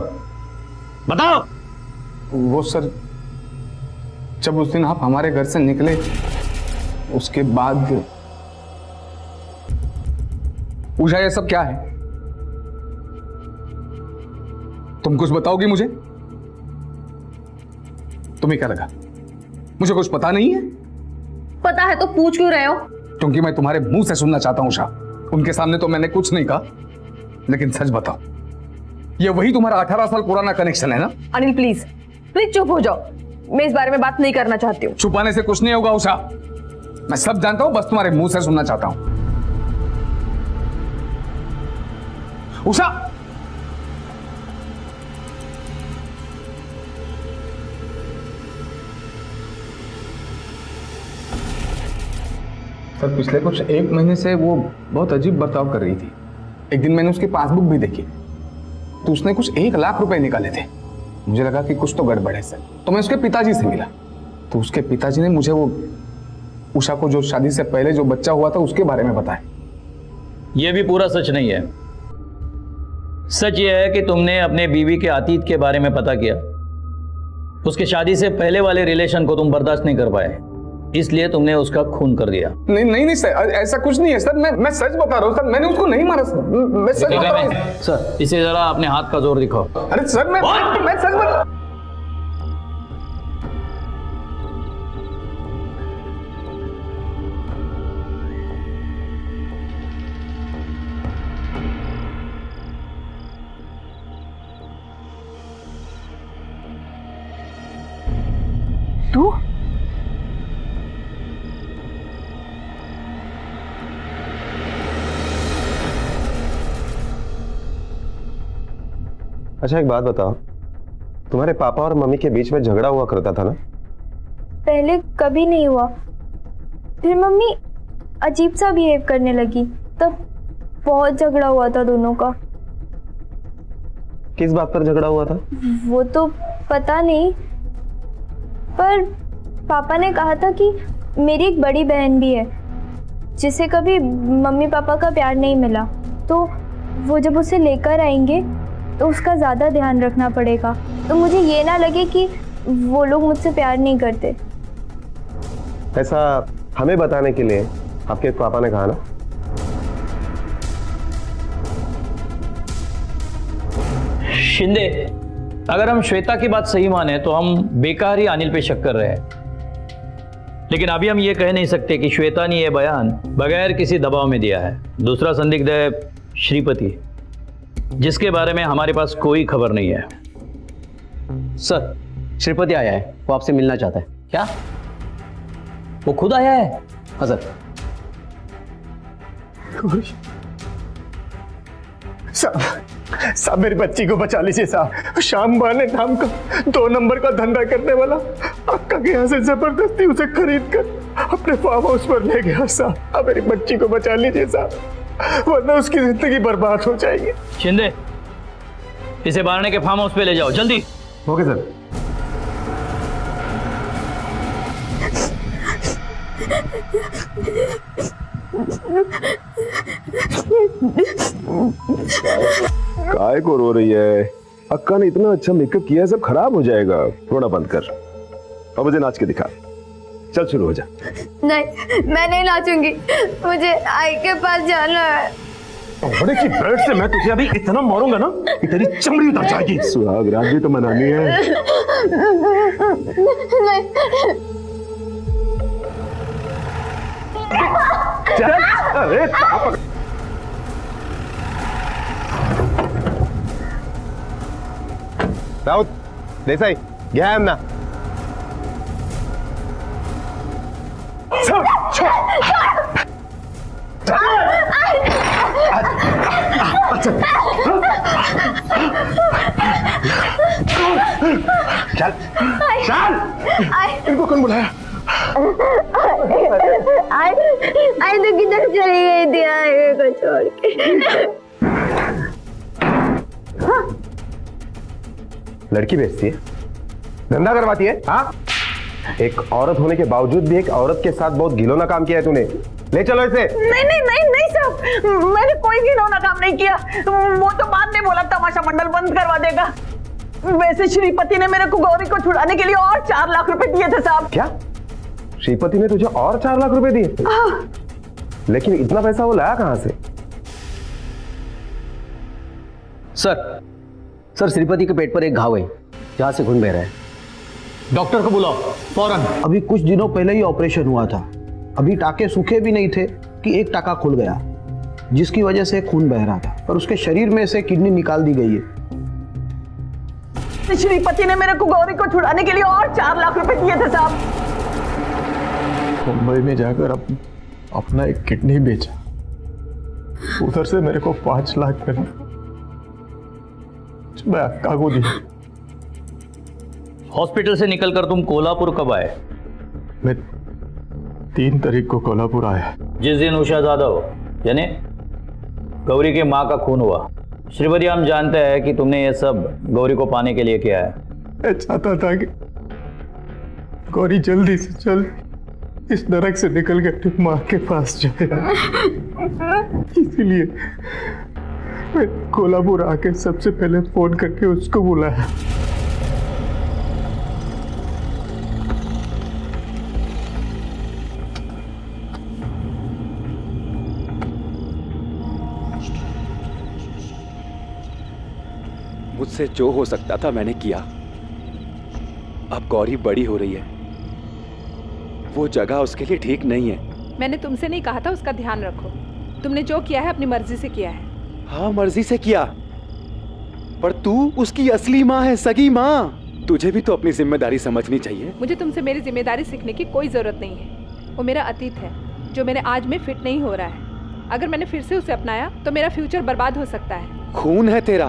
Speaker 3: बताओ।
Speaker 10: वो सर, जब उस दिन आप हमारे घर से निकले उसके बाद। उषा ये सब क्या है? तुम कुछ बताओगी मुझे? तुम्हें क्या लगा मुझे कुछ पता नहीं है?
Speaker 8: पता है तो पूछ क्यों रहे हो?
Speaker 10: क्योंकि मैं तुम्हारे मुंह से सुनना चाहता हूं उषा। उनके सामने तो मैंने कुछ नहीं कहा, लेकिन सच बताओ, ये वही तुम्हारा 18 साल पुराना कनेक्शन है ना?
Speaker 8: अनिल प्लीज प्लीज चुप हो जाओ, मैं इस बारे में बात नहीं करना चाहती हूँ।
Speaker 10: छुपाने से कुछ नहीं होगा उषा, मैं सब जानता हूं, बस तुम्हारे मुंह से सुनना चाहता हूं। उषा, सर पिछले कुछ 1 महीने से वो बहुत अजीब बर्ताव कर रही थी। एक दिन मैंने उसकी पासबुक भी देखी तो उसने कुछ 1 लाख रुपए निकाले थे। मुझे लगा कि कुछ तो गड़बड़ है सर, तो मैं उसके पिताजी से मिला तो उसके पिताजी ने मुझे वो उषा को जो शादी से पहले जो बच्चा हुआ था उसके बारे में बताया।
Speaker 3: यह भी पूरा सच नहीं है। सच यह है कि तुमने अपने बीवी के अतीत के बारे में पता किया, उसके शादी से पहले वाले रिलेशन को तुम बर्दाश्त नहीं कर पाए, इसलिए तुमने उसका खून कर दिया।
Speaker 10: नहीं नहीं नहीं सर, ऐसा कुछ नहीं है सर, मैं सच बता रहा हूँ सर, मैंने उसको नहीं मारा सर, मैं सच बता रहा हूँ
Speaker 3: सर। इसे जरा अपने हाथ का जोर दिखाओ।
Speaker 10: अरे सर मैं सच बता।
Speaker 6: तू
Speaker 4: अच्छा एक बात बताओ, तुम्हारे पापा और मम्मी के बीच में झगड़ा हुआ करता था ना?
Speaker 11: पहले कभी नहीं हुआ, फिर मम्मी अजीब सा बिहेव करने लगी, तब बहुत झगड़ा हुआ था दोनों का।
Speaker 4: किस बात पर झगड़ा हुआ था?
Speaker 11: वो तो पता नहीं, पर पापा ने कहा था कि मेरी एक बड़ी बहन भी है जिसे कभी मम्मी पापा का प्यार नहीं मिला, तो वो जब उसे लेकर आएंगे तो उसका ज़्यादा ध्यान रखना पड़ेगा, तो मुझे ये ना लगे कि वो लोग मुझसे प्यार नहीं करते।
Speaker 4: ऐसा हमें बताने के लिए आपके पापा ने कहा ना?
Speaker 3: शिंदे, अगर हम श्वेता की बात सही माने तो हम बेकार ही अनिल पे शक कर रहे हैं, लेकिन अभी हम ये कह नहीं सकते कि श्वेता ने यह बयान बगैर किसी दबाव में दिया है। दूसरा संदिग्ध है श्रीपति, जिसके बारे में हमारे पास कोई खबर नहीं है।
Speaker 14: सर, श्रीपति आया है, वो आपसे मिलना चाहता है।
Speaker 3: क्या? वो खुद आया है?
Speaker 14: हाँ सर।
Speaker 5: साहब मेरी बच्ची को बचा लीजिए साहब। श्याम बाने नाम का 2 नंबर का धंधा करने वाला अक्का के यहाँ से जबरदस्ती उसे खरीद कर अपने फार्म हाउस पर ले गया साहब। अब मेरी बच्ची को बचा लीजिए साहब, वरना उसकी जिंदगी बर्बाद हो जाएगी।
Speaker 3: शिंदे, इसे बारने के फार्म हाउस पे ले जाओ जल्दी।
Speaker 4: Okay sir.
Speaker 9: काय को रो रही है? अक्का ने इतना अच्छा मेकअप किया है, सब खराब हो जाएगा। रोना बंद कर और मुझे नाच के दिखा। चल शुरू हो जा।
Speaker 2: नहीं, मैं नहीं नाचूंगी, मुझे आई के पास जाना है।
Speaker 9: बड़े की ब्लड से मैं तुझे अभी इतना मारूंगा ना कि तेरी चमड़ी उतर जाएगी। सुहाग रात भी तो मनानी है। चल, अरे
Speaker 4: राउत, देसाई, घ्या ना।
Speaker 9: चल चल, इनको कौन बुलाया?
Speaker 2: आई तो किधर चली गई थी आगे को छोड़ के।
Speaker 4: लड़की बेचती है, धंधा करवाती है। हाँ, एक औरत होने के बावजूद भी एक औरत के साथ बहुत घिनौना काम किया है तूने। ले चलो इसे।
Speaker 6: नहीं नहीं नहीं नहीं साहब, मैंने कोई घिनौना काम नहीं किया। वो तो बाद में बोला तमाशा मंडल बंद करवा देगा। वैसे श्रीपति ने मेरे को गौरी को छुड़ाने के लिए और 4 लाख रुपए दिए थे साहब।
Speaker 4: क्या? श्रीपति ने तुझे और 4 लाख रुपए दिए? लेकिन इतना पैसा वो लाया कहां से?
Speaker 14: सर, श्रीपति के पेट पर एक घाव है जहां से खून बह रहा है।
Speaker 3: डॉक्टर को बुलाओ फौरन।
Speaker 15: अभी कुछ दिनों पहले ही ऑपरेशन हुआ था, अभी टाके सूखे भी नहीं थे कि एक टाका खुल गया, जिसकी वजह से खून बह रहा था, पर उसके शरीर में से किडनी निकाल दी गई है।
Speaker 6: श्रीपति ने मेरे को गौरी को छुड़ाने के लिए और 4 लाख रुपए दिए थे साहब।
Speaker 5: मुंबई में जाकर अपना एक किडनी बेचा, उधर से मेरे को 5 लाख मिले, मैं अक्का को दी।
Speaker 3: हॉस्पिटल से निकलकर तुम कोल्हापुर कब आए?
Speaker 5: मैं 3 तारीख को कोल्हापुर आया।
Speaker 3: जिस दिन उषा जाधव यानी गौरी के माँ का खून हुआ। श्रीपति, हम जानते हैं कि तुमने ये सब गौरी को पाने के लिए किया है।
Speaker 5: मैं चाहता था कि गौरी जल्दी से जल्द इस नरक से निकल के अपनी माँ के पास जाए, इसीलिए मैं कोल्हापुर आके सबसे पहले फोन करके उसको बुलाया।
Speaker 16: मुझसे जो हो सकता था मैंने किया। अब गौरी बड़ी हो रही है, वो जगह उसके लिए ठीक नहीं है।
Speaker 17: मैंने तुमसे नहीं कहा था उसका ध्यान रखो। तुमने जो किया है अपनी मर्जी से किया है।
Speaker 16: हाँ, मर्जी से किया, पर तू उसकी असली माँ है, सगी माँ। तुझे भी तो अपनी जिम्मेदारी समझनी चाहिए।
Speaker 17: मुझे तुमसे मेरी जिम्मेदारी सीखने की कोई जरूरत नहीं है। वो मेरा अतीत है जो मेरे आज में फिट नहीं हो रहा है। अगर मैंने फिर से उसे अपनाया तो मेरा फ्यूचर बर्बाद हो सकता है।
Speaker 16: खून है तेरा,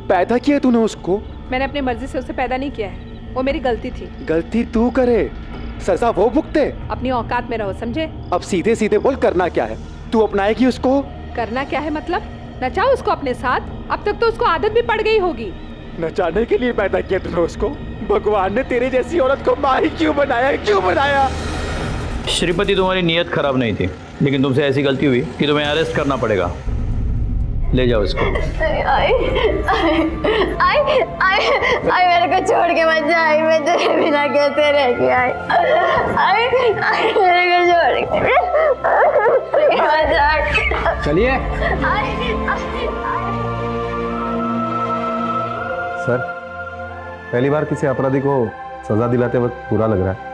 Speaker 16: पैदा किया तूने उसको।
Speaker 17: मैंने अपनी मर्जी से उसे पैदा नहीं किया है, वो मेरी गलती थी।
Speaker 16: गलती तू करे, सजा वो भुगते।
Speaker 17: अपनी औकात में रहो, समझे?
Speaker 16: अब सीधे सीधे बोल, करना क्या है? तू अपनाएगी उसको?
Speaker 17: करना क्या है मतलब? नचाओ उसको अपने साथ। अब तक तो उसको आदत भी पड़ गई होगी।
Speaker 16: नचाने के लिए पैदा किया तूने उसको। भगवान ने तेरी जैसी औरत को माँ ही क्यों बनाया, क्यों बनाया?
Speaker 3: श्रीपति, तुम्हारी नीयत खराब नहीं थी, लेकिन तुमसे ऐसी गलती हुई कि तुम्हें अरेस्ट करना पड़ेगा। ले जाओ इसको।
Speaker 2: आई मेरे को छोड़ के मत जा। आई मैं तेरे बिना कैसे रह गया। आई मेरे को छोड़ के मत जा।
Speaker 10: चलिए
Speaker 4: सर, पहली बार किसी अपराधी को सजा दिलाते वक्त बुरा लग रहा है।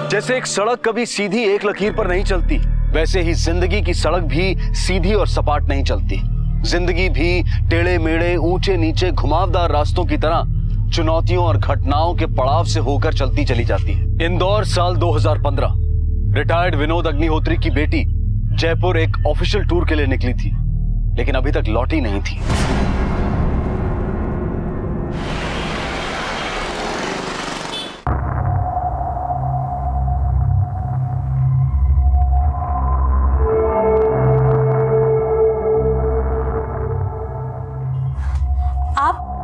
Speaker 1: जैसे एक सड़क कभी सीधी एक लकीर पर नहीं चलती, वैसे ही जिंदगी की सड़क भी सीधी और सपाट नहीं चलती। जिंदगी भी टेढ़े मेढ़े, ऊंचे नीचे, घुमावदार रास्तों की तरह चुनौतियों और घटनाओं के पड़ाव से होकर चलती चली जाती है। इंदौर, साल 2015। रिटायर्ड विनोद अग्निहोत्री की बेटी जयपुर एक ऑफिशियल टूर के लिए निकली थी, लेकिन अभी तक लौटी नहीं थी।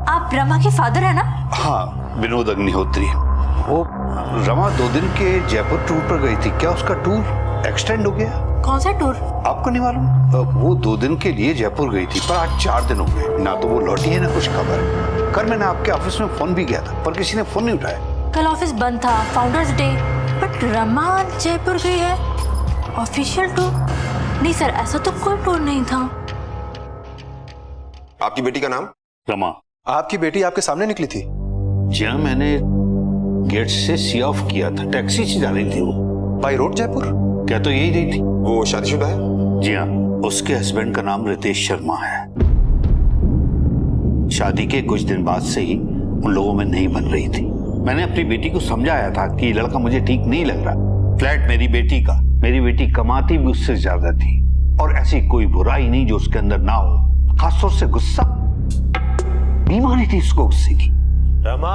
Speaker 18: आप रमा के फादर है ना?
Speaker 19: हाँ, विनोद अग्निहोत्री। वो रमा 2 दिन के जयपुर टूर पर गई थी, क्या उसका टूर एक्सटेंड हो गया?
Speaker 18: कौन सा टूर?
Speaker 19: आपको नहीं मालूम? वो 2 दिन के लिए जयपुर गई थी, पर आज 4 दिन हो गए, ना तो वो लौटी है ना कुछ खबर। कल मैंने आपके ऑफिस में फोन भी किया था, पर किसी ने फोन नहीं उठाया।
Speaker 18: कल ऑफिस बंद था, founders day, but Rama Jaipur गई है ऑफिशियल टूर? नहीं सर, ऐसा तो कोई टूर नहीं था।
Speaker 20: आपकी बेटी का नाम?
Speaker 19: रमा।
Speaker 20: आपकी बेटी आपके सामने निकली थी?
Speaker 19: जी हाँ, मैंने गेट से सी ऑफ किया था, टैक्सी से जा रही थी वो।
Speaker 20: By road Jaipur?
Speaker 19: क्या तो यही रही थी।
Speaker 20: वो शादीशुदा है?
Speaker 19: जी हाँ, उसके हस्बैंड का नाम रितेश शर्मा है। शादी के कुछ दिन बाद से ही उन लोगों में नहीं बन रही थी। मैंने अपनी बेटी को समझाया था कि लड़का मुझे ठीक नहीं लग रहा। फ्लैट मेरी बेटी का, मेरी बेटी कमाती भी उससे ज्यादा थी, और ऐसी कोई बुराई नहीं जो उसके अंदर ना हो। खासतौर से गुस्सा, बीमारी थी उसको गुस्से की।
Speaker 20: रमा,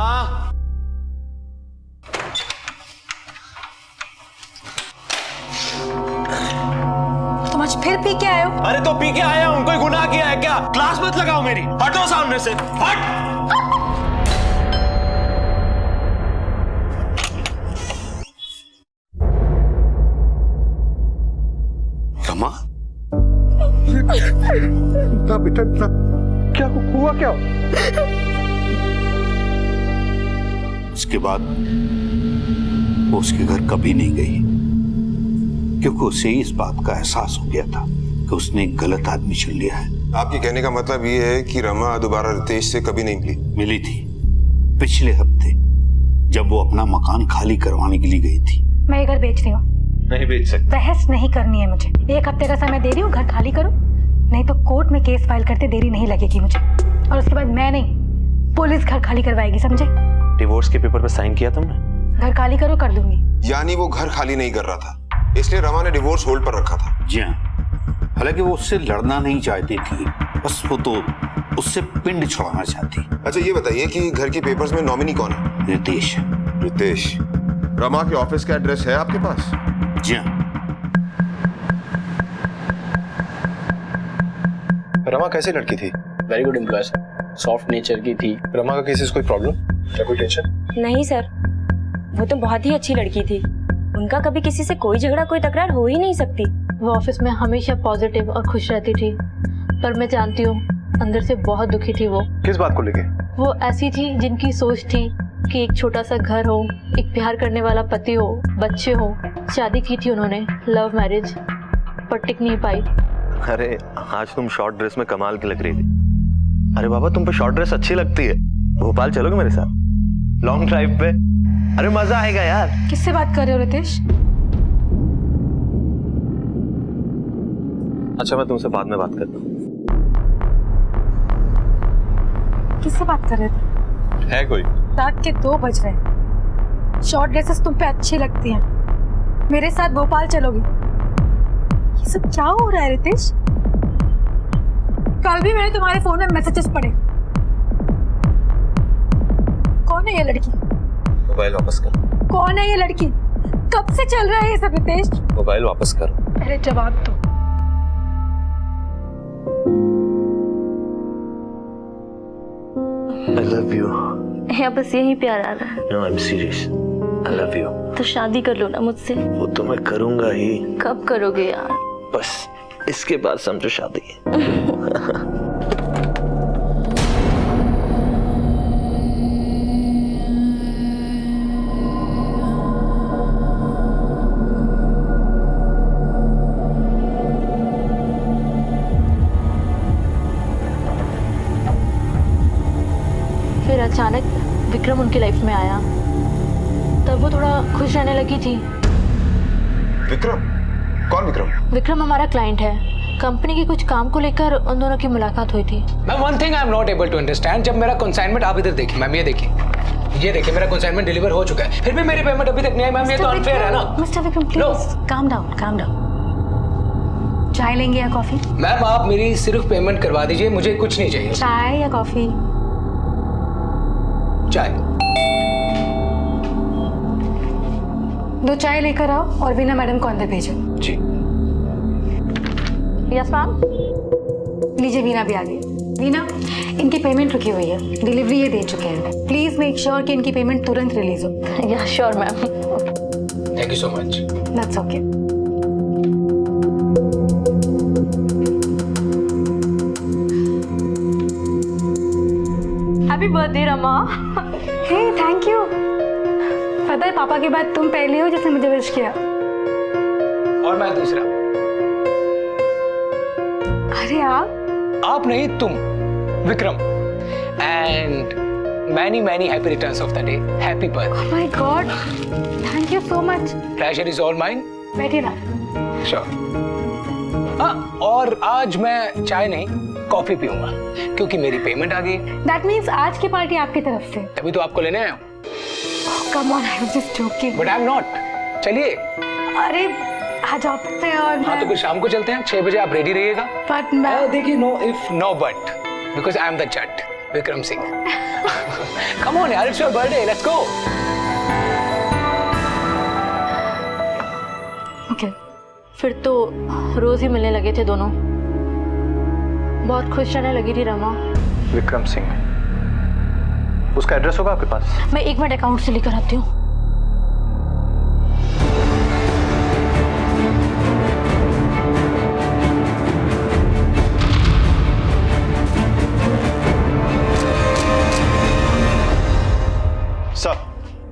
Speaker 18: तुम आज फिर पी के आए हो?
Speaker 20: अरे तो पी के आया हूं, कोई गुनाह किया है क्या? क्लास मत लगाओ मेरी, हटो सामने से, हट।
Speaker 19: रमा,
Speaker 20: ना बेटा ना, क्या हुआ क्या?
Speaker 19: उसके बाद वो उसके घर कभी नहीं गई, क्योंकि उसे इस बात का एहसास हो गया था कि उसने एक गलत आदमी चुन लिया है।
Speaker 20: आपके कहने का मतलब ये है कि रमा दोबारा रितेश से कभी नहीं मिली?
Speaker 19: मिली थी पिछले हफ्ते, जब वो अपना मकान खाली करवाने के लिए गई थी।
Speaker 18: मैं ये घर बेच रही हूँ।
Speaker 20: नहीं बेच सकते।
Speaker 18: बहस नहीं करनी है मुझे। 1 हफ्ते का समय दे रही हूँ, घर खाली करो, नहीं तो कोर्ट में केस फाइल करते देरी नहीं लगेगी मुझे। और उसके बाद मैं नहीं, पुलिस घर खाली करवाएगी, समझे?
Speaker 20: डिवोर्स के पेपर पे साइन किया तुमने?
Speaker 18: घर खाली करो, कर दूंगी।
Speaker 20: यानी वो घर खाली नहीं कर रहा था, इसलिए रमा ने डिवोर्स होल्ड पर रखा था?
Speaker 19: जी हाँ, हालांकि वो उससे लड़ना नहीं चाहती थी, बस वो तो उससे पिंड छुड़ाना चाहती।
Speaker 20: अच्छा ये बताइए कि घर के पेपर्स में नॉमिनी कौन है?
Speaker 19: रितेश।
Speaker 20: रितेश। रमा के ऑफिस का एड्रेस है आपके पास?
Speaker 19: जी हाँ।
Speaker 20: रमा कैसी लड़की थी?
Speaker 14: Very good employee, soft nature की थी।
Speaker 20: रमा का किसी से कोई प्रॉब्लम या कोई टेंशन?
Speaker 21: नहीं सर, वो तो बहुत ही अच्छी लड़की थी। उनका कभी किसी से कोई झगड़ा, कोई तकरार हो ही नहीं सकती।
Speaker 7: वो ऑफिस में हमेशा पॉजिटिव और खुश रहती थी, पर मैं जानती हूँ अंदर से बहुत दुखी थी वो।
Speaker 20: किस बात को लेके?
Speaker 7: वो ऐसी थी जिनकी सोच थी कि एक छोटा सा घर हो, एक प्यार करने वाला पति हो, बच्चे हो। शादी की थी उन्होंने, लव मैरिज, पर टिक नहीं पाई।
Speaker 22: अरे आज तुम शॉर्ट ड्रेस में कमाल की लग रही थी। अरे बाबा, तुम पे शॉर्ट ड्रेस अच्छी लगती है, भोपाल चलोगे मेरे साथ लॉन्ग ड्राइव पे? अरे मजा आएगा यार।
Speaker 18: किससे बात कर रहे हो रितेश?
Speaker 22: अच्छा, मैं तुमसे बाद में बात करता हूँ।
Speaker 18: किससे बात कर रहे थे?
Speaker 22: है कोई?
Speaker 18: रात के 2 बज रहे हैं। शॉर्ट ड्रेसेस तुम पे अच्छी लगती हैं, मेरे साथ भोपाल चलोगी? ये सब क्या हो रहा है रितेश? कल भी मैंने तुम्हारे फोन में मैसेजेस पढ़े, कौन है ये लड़की?
Speaker 22: मोबाइल वापस कर।
Speaker 18: कौन है ये लड़की? कब से चल रहा है ये सब रितेश?
Speaker 22: मोबाइल वापस कर।
Speaker 18: पहले जवाब दो।
Speaker 22: I love you.
Speaker 11: या बस यही प्यार आ रहा है?
Speaker 22: No, I'm serious. I love you.
Speaker 11: तो शादी कर लो ना मुझसे।
Speaker 22: वो तो मैं करूंगा ही।
Speaker 11: कब करोगे यार?
Speaker 22: बस इसके बाद समझो शादी।
Speaker 7: फिर अचानक विक्रम उनकी लाइफ में आया, तब वो थोड़ा खुश रहने लगी थी।
Speaker 12: विक्रम? कौन विक्रम?
Speaker 7: विक्रम हमारा क्लाइंट है, कंपनी के कुछ काम को लेकर उन दोनों की मुलाकात हुई थी।
Speaker 10: Ma'am one thing I am not able to understand, जब मेरा कंसाइनमेंट, आप इधर देखिए मैम, ये देखिए मेरा कंसाइनमेंट डिलीवर हो चुका है, फिर भी मेरी पेमेंट अभी तक नहीं आई मैम, ये तो अनफेयर है ना।
Speaker 18: Mister Vikram please calm down. चाय लेंगे या कॉफी?
Speaker 10: मैम आप मेरी सिर्फ पेमेंट करवा दीजिए, मुझे कुछ नहीं चाहिए।
Speaker 18: चाय या कॉफी?
Speaker 10: चाय।
Speaker 18: 2 चाय लेकर आओ और वीना मैडम को अंदर भेजो।
Speaker 10: जी।
Speaker 18: Yes ma'am. लीजिए वीना भी आ गई। वीना, इनकी पेमेंट रुकी हुई है, डिलीवरी ये दे चुके हैं, प्लीज मेक श्योर कि इनकी पेमेंट तुरंत रिलीज हो।
Speaker 11: या sure ma'am.
Speaker 10: Thank you so much.
Speaker 18: That's okay.
Speaker 7: Happy birthday Rama.
Speaker 18: Hey thank you. पता है पापा के बाद तुम पहले हो जिसने मुझे विश किया।
Speaker 10: और मैं दूसरा।
Speaker 18: अरे
Speaker 10: आप नहीं, तुम Vikram. And many happy returns of the day. Happy birthday.
Speaker 18: Oh my God, thank you so much.
Speaker 10: Pleasure is all mine.
Speaker 18: बैठिए ना।
Speaker 10: श्योर। हाँ, और आज मैं चाय नहीं कॉफी पीऊंगा क्योंकि मेरी पेमेंट आ गई।
Speaker 18: दैट मीन्स आज की पार्टी आपकी तरफ से।
Speaker 10: तभी तो आपको लेने आया हूँ।
Speaker 18: Come on, I was just joking.
Speaker 10: But I am not. चलिए।
Speaker 18: अरे आज आप पे और
Speaker 10: हाँ तो फिर शाम को चलते हैं, 6 बजे आप रेडी रहिएगा।
Speaker 18: बट मैं
Speaker 10: देखिए, no if no but, because I am the Jat Vikram Singh. Come on यार, it's your birthday, let's go.
Speaker 7: Okay. फिर तो रोज ही मिलने लगे थे दोनों। बहुत खुश रहने लगी थी रमा।
Speaker 12: विक्रम सिंह, उसका एड्रेस होगा आपके पास?
Speaker 7: मैं 1 मिनट अकाउंट से लेकर आती हूँ।
Speaker 12: सर,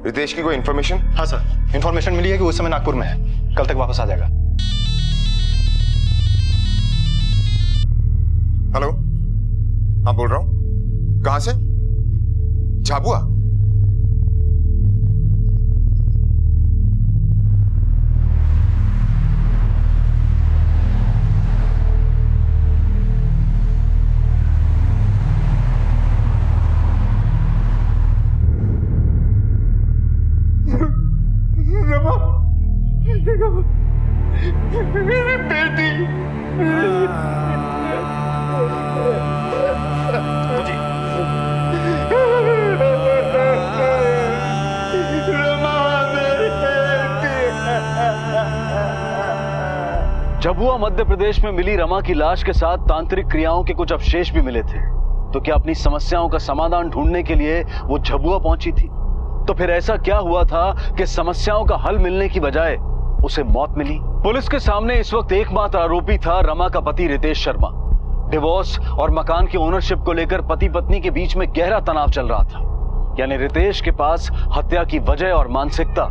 Speaker 12: रितेश की कोई इन्फॉर्मेशन? हाँ सर, इन्फॉर्मेशन मिली है कि उस समय नागपुर में है, कल तक वापस आ जाएगा।
Speaker 13: हेलो, हाँ बोल रहा हूँ। कहाँ से? झाबुआ? मेरी बेटी।
Speaker 1: झाबुआ मध्य प्रदेश में मिली रमा की लाश के साथ तांत्रिक क्रियाओं के कुछ अवशेष भी मिले थे। तो क्या अपनी समस्याओं का समाधान ढूंढने के लिए वो झाबुआ पहुंची थी? तो फिर ऐसा क्या हुआ था कि समस्याओं का हल मिलने की बजाय उसे मौत मिली? पुलिस के सामने इस वक्त एकमात्र आरोपी था रमा का पति रितेश शर्मा। डिवोर्स और मकान की ओनरशिप को लेकर पति पत्नी के बीच में गहरा तनाव चल रहा था। यानी रितेश के पास हत्या की वजह और मानसिकता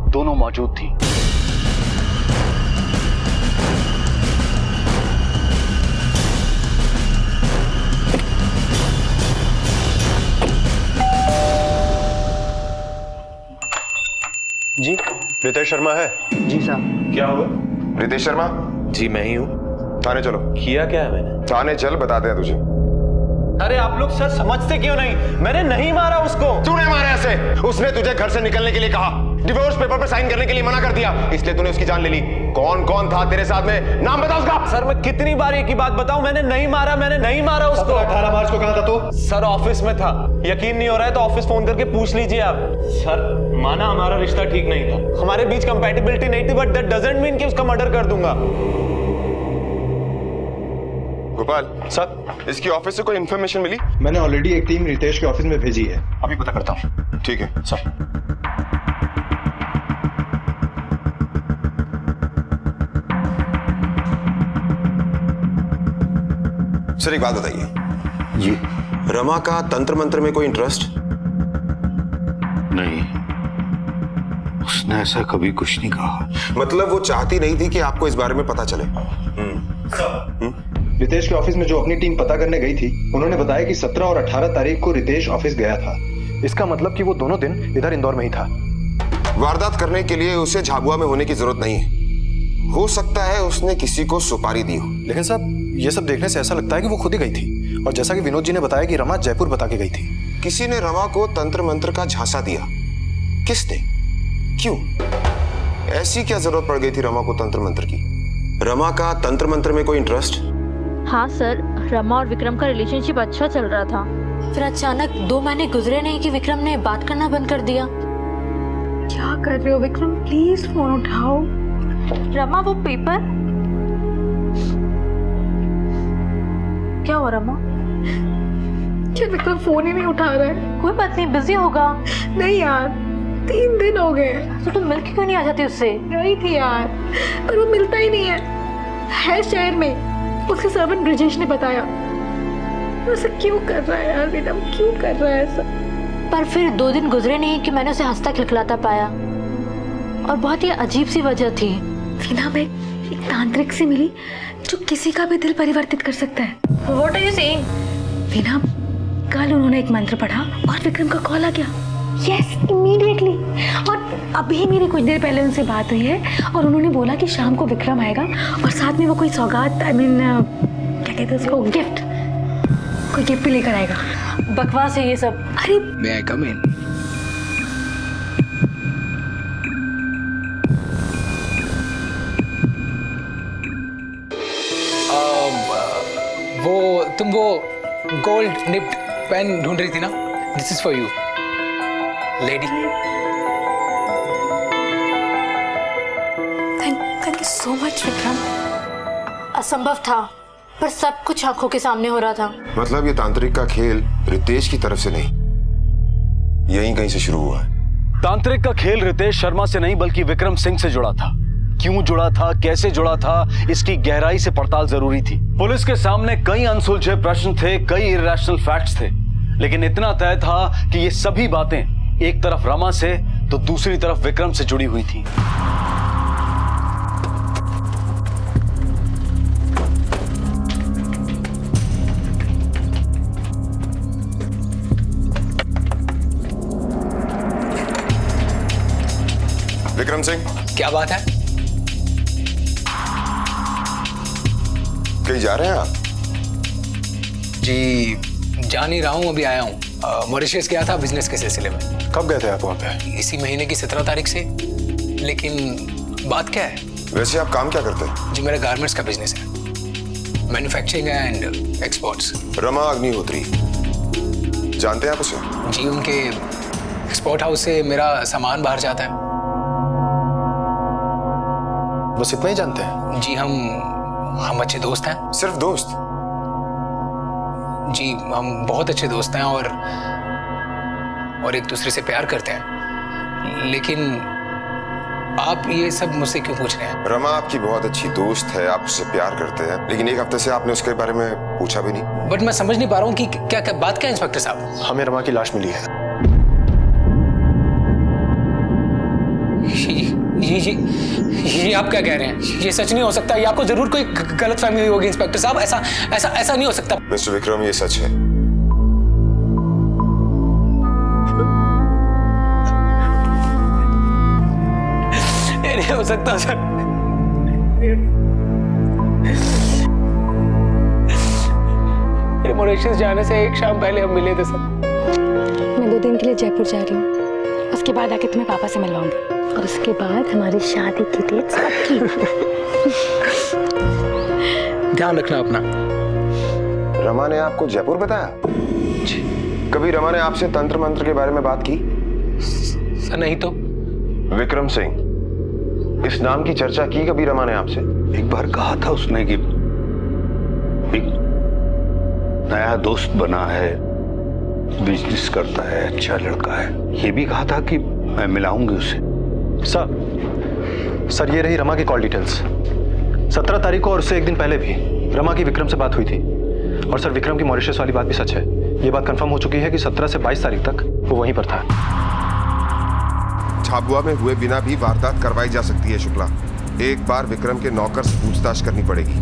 Speaker 1: दोनों मौजूद थी।
Speaker 12: जी, रितेश शर्मा है?
Speaker 15: जी साहब।
Speaker 12: क्या हुआ?
Speaker 13: रितेश शर्मा?
Speaker 22: जी मैं ही हूँ।
Speaker 13: थाने चलो।
Speaker 22: किया क्या है मैंने?
Speaker 13: थाने चल, बताते हैं तुझे।
Speaker 20: अरे आप लोग सर समझते क्यों नहीं? मैंने नहीं मारा उसको।
Speaker 13: तूने मारा ऐसे? उसने तुझे घर से निकलने के लिए कहा,
Speaker 12: डिवोर्स पेपर पर साइन करने के लिए मना कर दिया, इसलिए तूने उसकी जान ले ली। कौन कौन था तेरे साथ में, नाम बता उसका।
Speaker 20: सर मैं कितनी बार एक ही बात बताऊं, मैंने नहीं मारा उसको।
Speaker 12: 18 मार्च को कहां था तू?
Speaker 20: सर ऑफिस में था। यकीन नहीं हो रहा है तो ऑफिस फोन करके पूछ लीजिए आप। सर माना हमारा रिश्ता ठीक नहीं था, हमारे बीच कंपैटिबिलिटी नहीं थी, बट दैट डजंट मीन कि उसका मर्डर कर दूंगा।
Speaker 12: गोपाल सर, इसकी ऑफिस से कोई इन्फॉर्मेशन मिली?
Speaker 8: मैंने ऑलरेडी एक टीम रितेश के ऑफिस में भेजी है, अभी पता करता हूँ।
Speaker 12: ठीक है सर। सर एक बात बताइए जी, रमा का तंत्र मंत्र में कोई इंटरेस्ट?
Speaker 19: नहीं, उसने ऐसा कभी कुछ नहीं कहा।
Speaker 12: मतलब वो चाहती नहीं थी कि आपको इस बारे में पता चले।
Speaker 8: रितेश के ऑफिस में जो अपनी टीम पता करने गई थी, उन्होंने बताया कि 17 और 18 तारीख को रितेश ऑफिस गया था। इसका मतलब कि वो दोनों दिन इधर इंदौर में ही था।
Speaker 12: वारदात करने के लिए उसे झाबुआ में होने की जरूरत नहीं है, हो सकता है उसने किसी को सुपारी दी हो।
Speaker 8: लेकिन साहब ये सब देखने से ऐसा लगता है कि वो खुद ही गई थी, और जैसा कि विनोद जी ने बताया कि रमा जयपुर बता के गई थी।
Speaker 12: किसी ने रमा को तंत्र मंत्र का झांसा दिया, किसने, क्यों? ऐसी क्या जरूरत पड़ गई थी रमा को तंत्र मंत्र की? रमा का तंत्र मंत्र में कोई इंटरेस्ट?
Speaker 9: हाँ सर, रमा और विक्रम का रिलेशनशिप अच्छा चल रहा था, फिर अचानक 2 महीने गुजरे नहीं कि विक्रम ने बात करना बंद कर दिया।
Speaker 18: क्या कर रहे हो विक्रम, प्लीज फोन उठाओ।
Speaker 9: रमा वो पेपर, क्या हुआ रमा?
Speaker 18: क्या विक्रम फोन ही नहीं उठा रहा है?
Speaker 9: कोई बात नहीं, बिजी होगा।
Speaker 18: नहीं यार, 3 दिन हो गए।
Speaker 9: तो तुम मिल के क्यों नहीं आ जाती उससे?
Speaker 18: गई थी यार, पर वो मिलता ही नहीं है शहर में। उसके सर्वेंट ब्रिजेश ने बताया। ऐसा क्यों कर रहा है यार विक्रम, क्यों कर रहा है ऐसा?
Speaker 9: पर फिर 2 दिन गुजरे नहीं कि मैंने उसे हंसता खिलखिलाता पाया, और बहुत ही अजीब सी वजह थी।
Speaker 18: वीना, मैं एक तांत्रिक से मिली जो किसी का भी दिल परिवर्तित कर सकता है।
Speaker 9: What are you saying?
Speaker 18: Veena, कल उन्होंने एक मंत्र पढ़ा और विक्रम का कॉल आ गया। Yes, immediately. और अभी मेरी कुछ देर पहले उनसे बात हुई है, और उन्होंने बोला कि शाम को विक्रम आएगा और साथ में वो कोई सौगात, क्या कहते हैं उसको, गिफ्ट, कोई गिफ्ट भी लेकर आएगा।
Speaker 9: बकवास है ये सब।
Speaker 18: अरे
Speaker 10: May I come in? तुम वो गोल्ड निप्ड पेन ढूंढ रही थी ना? This is for you lady.
Speaker 18: Thank you so much Vikram.
Speaker 9: असंभव था, पर सब कुछ आंखों के सामने हो रहा था।
Speaker 12: मतलब ये तांत्रिक का खेल रितेश की तरफ से नहीं, यहीं कहीं से शुरू हुआ है।
Speaker 1: तांत्रिक का खेल रितेश शर्मा से नहीं बल्कि विक्रम सिंह से जुड़ा था। क्यों जुड़ा था, कैसे जुड़ा था, इसकी गहराई से पड़ताल जरूरी थी। पुलिस के सामने कई अनसुलझे प्रश्न थे, कई इरैशनल फैक्ट्स थे, लेकिन इतना तय था कि ये सभी बातें एक तरफ रमा से तो दूसरी तरफ विक्रम से जुड़ी हुई थी।
Speaker 12: विक्रम सिंह,
Speaker 10: क्या बात है?
Speaker 12: कहीं जा रहे हैं आप?
Speaker 10: जी जा नहीं रहा हूँ, अभी आया हूँ। मॉरिशस गया था बिजनेस के सिलसिले में।
Speaker 8: कब गए थे आप वहाँ पे?
Speaker 10: इसी महीने की 17 तारीख से। लेकिन बात क्या है?
Speaker 12: वैसे आप काम क्या करते हैं?
Speaker 10: जी मेरा गारमेंट्स का बिजनेस है, manufacturing and exports.
Speaker 12: Rama Agnihotri, जानते हैं आप उसे?
Speaker 10: जी उनके एक्सपोर्ट हाउस से मेरा सामान बाहर जाता है।
Speaker 8: बस इतना ही जानते हैं?
Speaker 10: जी हम अच्छे दोस्त हैं।
Speaker 12: सिर्फ दोस्त?
Speaker 10: जी हम बहुत अच्छे दोस्त हैं और एक दूसरे से प्यार करते हैं। लेकिन आप ये सब मुझसे क्यों पूछ रहे हैं?
Speaker 12: रमा आपकी बहुत अच्छी दोस्त है, आप उससे प्यार करते हैं, लेकिन 1 हफ्ते से आपने उसके बारे में पूछा भी नहीं।
Speaker 10: बट मैं समझ नहीं पा रहा हूँ कि क्या बात क्या है इंस्पेक्टर साहब?
Speaker 8: हमें रमा की लाश मिली है।
Speaker 10: ये आप क्या कह रहे हैं? ये सच नहीं हो सकता। ये आपको जरूर कोई गलतफहमी हुई होगी इंस्पेक्टर साहब। ऐसा नहीं हो सकता।
Speaker 12: मिस्टर विक्रम, ये सच है।
Speaker 10: ये नहीं हो सकता सर। मॉरिशस जाने से 1 शाम पहले हम मिले थे सर।
Speaker 18: मैं 2 दिन के लिए जयपुर जा रही हूँ, उसके बाद आके तुम्हें पापा से मिलवाऊंगी। और उसके बाद हमारी शादी की डेट सबकी।
Speaker 15: ध्यान रखना अपना।
Speaker 12: रमा ने आपको जयपुर बताया? जी। कभी रमा ने आपसे तंत्र मंत्र के बारे में बात की?
Speaker 15: सर नहीं तो।
Speaker 12: विक्रम सिंह, इस नाम की चर्चा की कभी रमा ने आपसे?
Speaker 19: एक बार कहा था उसने कि एक नया दोस्त बना है, बिजनेस करता है, अच्छा लड़का है। ये भी कहा था कि मैं मिलाऊंगी उसे।
Speaker 8: सर ये रही रमा की कॉल डिटेल्स। 17 तारीख को और उससे एक दिन पहले भी रमा की विक्रम से बात हुई थी। और सर विक्रम की मॉरिशस वाली बात भी सच है। ये बात कंफर्म हो चुकी है कि 17 से 22 तारीख तक वो वहीं पर था।
Speaker 12: झाबुआ में हुए बिना भी वारदात करवाई जा सकती है शुक्ला। एक बार विक्रम के नौकर से पूछताछ करनी पड़ेगी।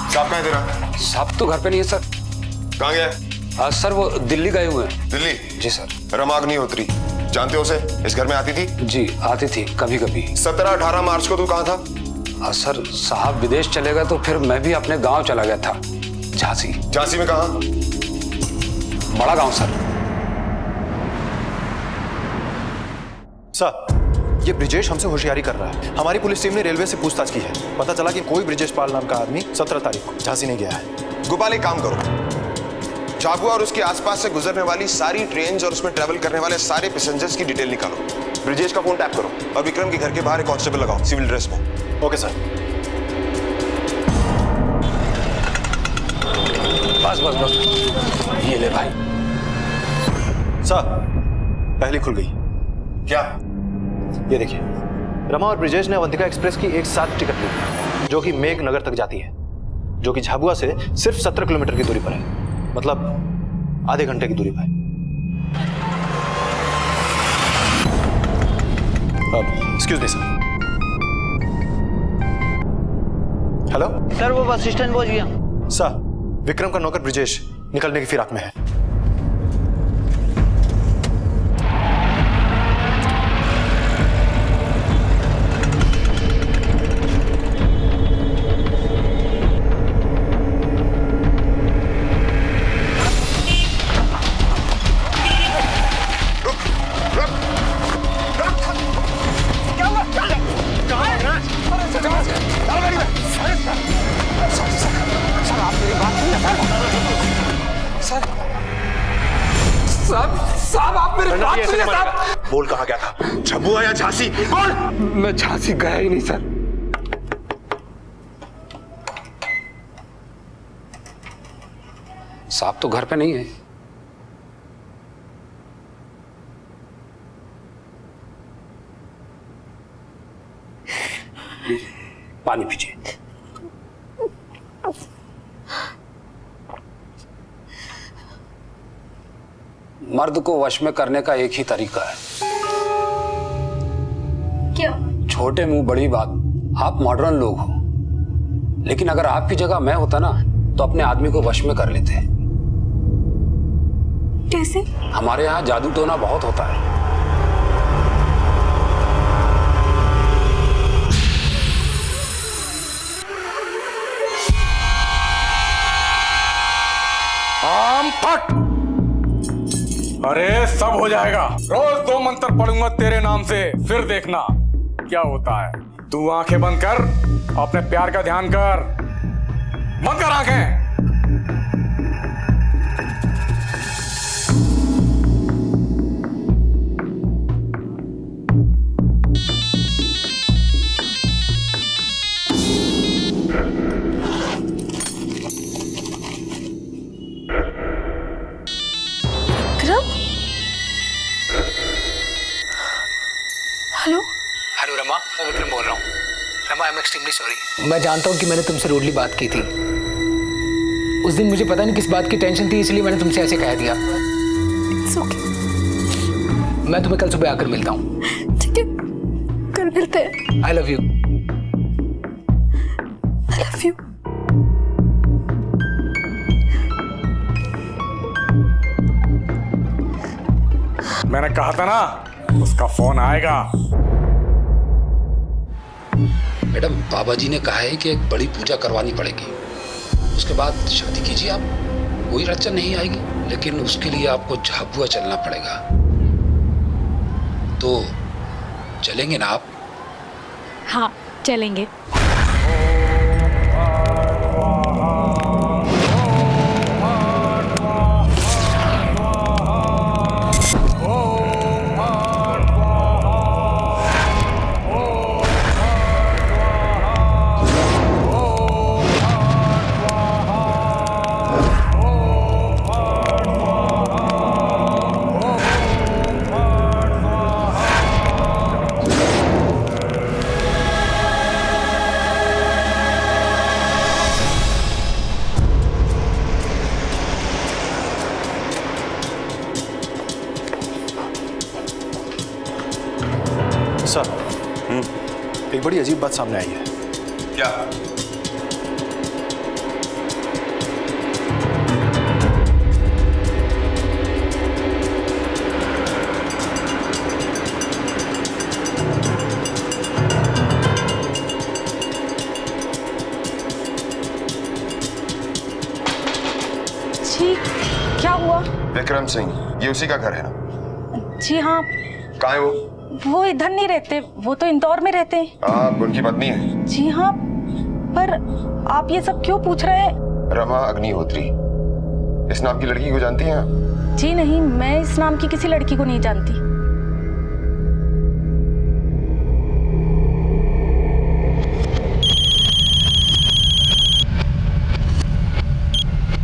Speaker 12: साहब कहाँ है तेरा?
Speaker 10: साहब तो घर पे नहीं है सर।
Speaker 12: कहाँ गया?
Speaker 10: सर वो दिल्ली गए हुए हैं।
Speaker 12: दिल्ली?
Speaker 10: जी सर।
Speaker 12: रमा अग्निहोत्री, जानते हो उसे? इस घर में आती थी?
Speaker 10: जी आती थी कभी कभी।
Speaker 12: 17-18 मार्च को तू कहाँ था?
Speaker 10: सर साहब विदेश चले गए तो फिर मैं भी अपने गांव चला गया था, झांसी।
Speaker 12: झांसी में कहाँ?
Speaker 10: बड़ा गांव सर।
Speaker 8: सर ये ब्रिजेश हमसे होशियारी कर रहा है। हमारी पुलिस टीम ने रेलवे से पूछताछ की है। पता चला कि कोई ब्रिजेश पाल नाम का आदमी 17 तारीख को झांसी नहीं गया है।
Speaker 12: गोपाल एक काम करो, झाबुआ और उसके आसपास से गुजरने वाली सारी ट्रेन और उसमें ट्रेवल करने वाले सारे पैसेंजर्स की डिटेल निकालो। ब्रिजेश का फोन टैप करो और विक्रम के घर के बाहर एक कांस्टेबल लगाओ सिविल ड्रेस में।
Speaker 8: Okay sir.
Speaker 10: बस बस बस ये ले भाई।
Speaker 8: सर पहली खुल गई।
Speaker 12: क्या?
Speaker 8: ये देखिए, रमा और ब्रिजेश ने अवंतिका एक्सप्रेस की एक साथ टिकट ली जो कि मेघ नगर तक जाती है, जो कि झाबुआ से सिर्फ 17 किलोमीटर की दूरी पर है। मतलब आधे घंटे की दूरी पर। Excuse me sir. Hello
Speaker 14: sir वो बस स्टैंड पहुंच गया।
Speaker 8: सर विक्रम का नौकर ब्रिजेश निकलने की फिराक में है।
Speaker 10: साहब आप मेरी बात सुनिए साहब।
Speaker 12: बोल कहाँ गया था? झाबुआ या झांसी? बोल।
Speaker 10: मैं झांसी गया ही नहीं सर। साहब तो घर पे नहीं है। पानी पीजिए। मर्द को वश में करने का एक ही तरीका है।
Speaker 11: क्या?
Speaker 10: छोटे मुंह बड़ी बात। आप मॉडर्न लोग हो, लेकिन अगर आपकी जगह मैं होता ना तो अपने आदमी को वश में कर लेते।
Speaker 11: कैसे?
Speaker 10: हमारे यहाँ जादू टोना बहुत होता है।
Speaker 5: आम फट। अरे सब हो जाएगा। रोज 2 मंत्र पढ़ूंगा तेरे नाम से, फिर देखना क्या होता है। तू आंखें बंद कर, अपने प्यार का ध्यान कर। बंद कर आंखें।
Speaker 18: हेलो
Speaker 15: हेलो रमा, मैं विक्रम बोल रहा हूँ। Rama I am extremely sorry. मैं जानता हूँ कि मैंने तुमसे रूडली बात की थी। उस दिन मुझे पता नहीं किस बात की टेंशन थी, इसलिए मैंने तुमसे ऐसे कह दिया।
Speaker 18: It's okay.
Speaker 15: मैं तुम्हें कल सुबह आकर मिलता हूँ।
Speaker 18: ठीक है, कल मिलते हैं।
Speaker 15: I love you.
Speaker 18: I love you.
Speaker 5: मैंने कहा था ना उसका फोन आएगा।
Speaker 6: मैडम बाबा जी ने कहा है कि एक बड़ी पूजा करवानी पड़ेगी, उसके बाद शादी कीजिए आप, कोई अड़चन नहीं आएगी। लेकिन उसके लिए आपको झाबुआ चलना पड़ेगा। तो चलेंगे ना आप?
Speaker 18: हाँ चलेंगे।
Speaker 8: सर, एक बड़ी अजीब बात सामने आई है।
Speaker 12: क्या?
Speaker 18: जी क्या हुआ?
Speaker 12: विक्रम सिंह, ये उसी का घर है ना?
Speaker 18: जी हाँ।
Speaker 12: कहाँ है वो?
Speaker 18: वो इधर नहीं रहते, वो तो इंदौर में रहते हैं।
Speaker 12: आप उनकी पत्नी हैं?
Speaker 18: जी हाँ, पर आप ये सब क्यों पूछ रहे हैं?
Speaker 12: रमा अग्निहोत्री, इस नाम की लड़की को जानती हैं आप?
Speaker 18: जी नहीं, मैं इस नाम की किसी लड़की को नहीं जानती।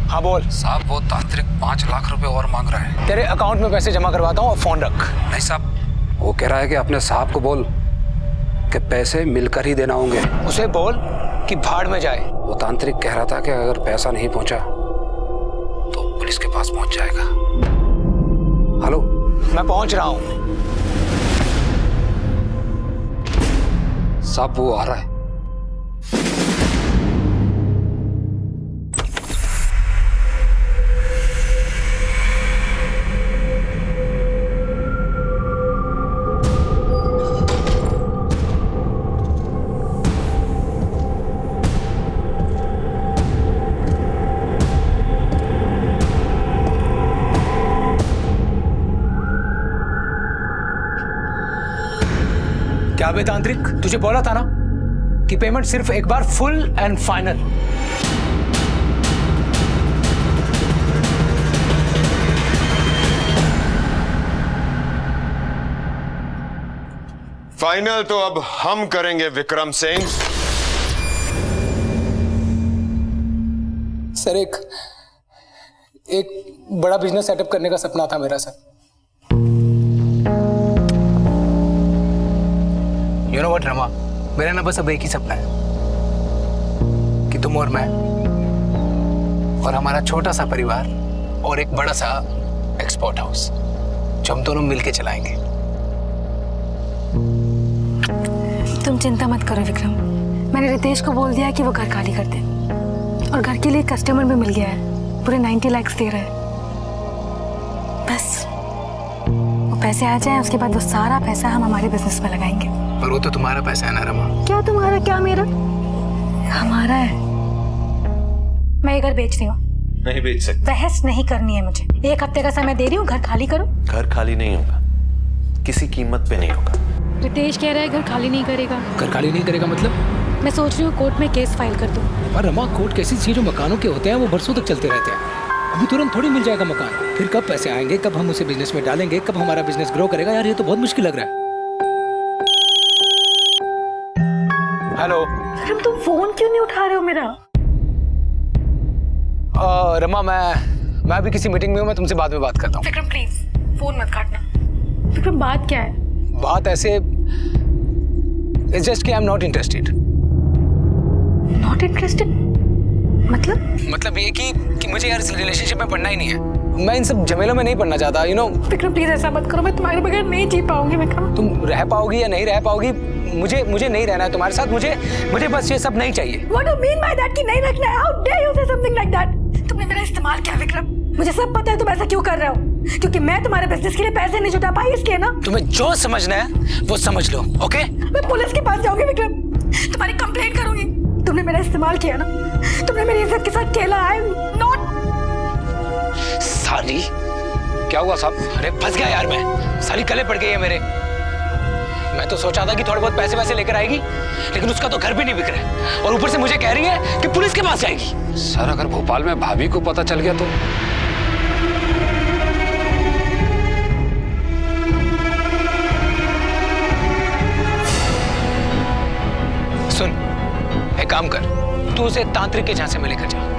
Speaker 6: हाँ बोल साहब, वो तांत्रिक 5 लाख रुपए और मांग रहा है। तेरे अकाउंट में पैसे जमा करवाता हूँ और फोन रख। नहीं साहब, वो कह रहा है कि अपने साहब को बोल कि पैसे मिलकर ही देना होंगे। उसे बोल कि भाड़ में जाए। वो तांत्रिक कह रहा था कि अगर पैसा नहीं पहुंचा तो पुलिस के पास पहुंच जाएगा। हेलो, मैं पहुंच रहा हूं साहब, वो आ रहा है। क्या बे तांत्रिक, तुझे बोला था ना कि पेमेंट सिर्फ एक बार फुल एंड फाइनल।
Speaker 12: फाइनल तो अब हम करेंगे विक्रम सिंह।
Speaker 6: सर, एक बड़ा बिजनेस सेटअप करने का सपना था मेरा sir. You know what Rama, मेरा ना बस अब एक ही सपना है कि तुम और मैं और हमारा छोटा सा परिवार और एक बड़ा सा एक्सपोर्ट हाउस जो हम दोनों मिलके चलाएंगे।
Speaker 18: तुम चिंता मत करो विक्रम, मैंने रितेश को बोल दिया है कि वो घर खाली कर दे, और घर के लिए कस्टमर भी मिल गया है, पूरे 90 लाख दे रहा है। बस वो पैसे आ जाए, उसके बाद वो सारा पैसा हम हमारे बिजनेस में लगाएंगे। पर वो तो तुम्हारा पैसा है ना रमा। क्या तुम्हारा, क्या मेरा? हमारा है। मैं ये घर बेच रही हूँ।
Speaker 22: नहीं बेच सकते।
Speaker 18: बहस नहीं करनी है मुझे। 1 हफ्ते का समय दे रही हूँ, घर खाली करो।
Speaker 22: घर खाली नहीं होगा, किसी कीमत पे नहीं होगा।
Speaker 18: रितेश कह रहा है घर खाली नहीं करेगा।
Speaker 6: घर खाली नहीं करेगा मतलब?
Speaker 18: मैं सोच रही हूँ कोर्ट में केस फाइल कर दूँ।
Speaker 6: और रमा, कोर्ट कैसी चीज जो मकानों के होते हैं वो बरसों तक चलते रहते हैं। अभी तुरंत थोड़ी मिल जाएगा मकान, फिर कब पैसे आएंगे, कब हम उसे बिजनेस में डालेंगे, कब हमारा बिजनेस ग्रो करेगा। यार ये तो बहुत मुश्किल लग रहा है। हेलो
Speaker 18: विक्रम, तुम फोन क्यों नहीं उठा रहे हो मेरा?
Speaker 6: रमा, मैं अभी किसी मीटिंग में हूँ, मैं तुमसे बाद में बात करता हूँ।
Speaker 18: विक्रम प्लीज फोन मत काटना। विक्रम बात क्या है?
Speaker 6: बात ऐसे, इट्स जस्ट कि आई am not interested.
Speaker 18: Not interested
Speaker 6: मतलब ये कि मुझे यार इस रिलेशनशिप में पढ़ना ही नहीं है। मैं इन सब झमेलों में नहीं पढ़ना चाहता, यू नो।
Speaker 18: विक्रम प्लीज ऐसा मत करो, मैं तुम्हारे बगैर नहीं जी पाऊंगी विक्रम।
Speaker 6: तुम रह पाओगी या नहीं रह पाओगी, मुझे नहीं रहना है तुम्हारे साथ। मुझे बस ये सब नहीं चाहिए।
Speaker 18: What do you mean by that कि नहीं रखना है? How dare you say something like that? तुमने मेरा इस्तेमाल किया विक्रम, मुझे सब पता है तुम ऐसा क्यों कर रहे हो, क्योंकि मैं तुम्हारे बिजनेस के लिए पैसे नहीं जुटा पाई इसलिए ना।
Speaker 6: तुम्हें जो समझना है वो समझ लो, ओके?
Speaker 18: मैं पुलिस के पास जाऊंगी विक्रम, तुम्हारी कंप्लेंट करूंगी। तुमने मेरा इस्तेमाल किया ना, तुमने मेरी इज्जत के साथ खेला। आई एम नॉट।
Speaker 6: साली क्या हुआ साहब? अरे फंस गया यार मैं, साली गले पड़ गई है मेरे। मैं तो सोचा था कि थोड़े बहुत पैसे वैसे लेकर आएगी, लेकिन उसका तो घर भी नहीं बिक रहा है और ऊपर से मुझे कह रही है कि पुलिस के पास जाएगी। सर अगर भोपाल में भाभी को पता चल गया तो? सुन, एक काम कर, तू उसे तांत्रिक के झांसे में लेकर जा।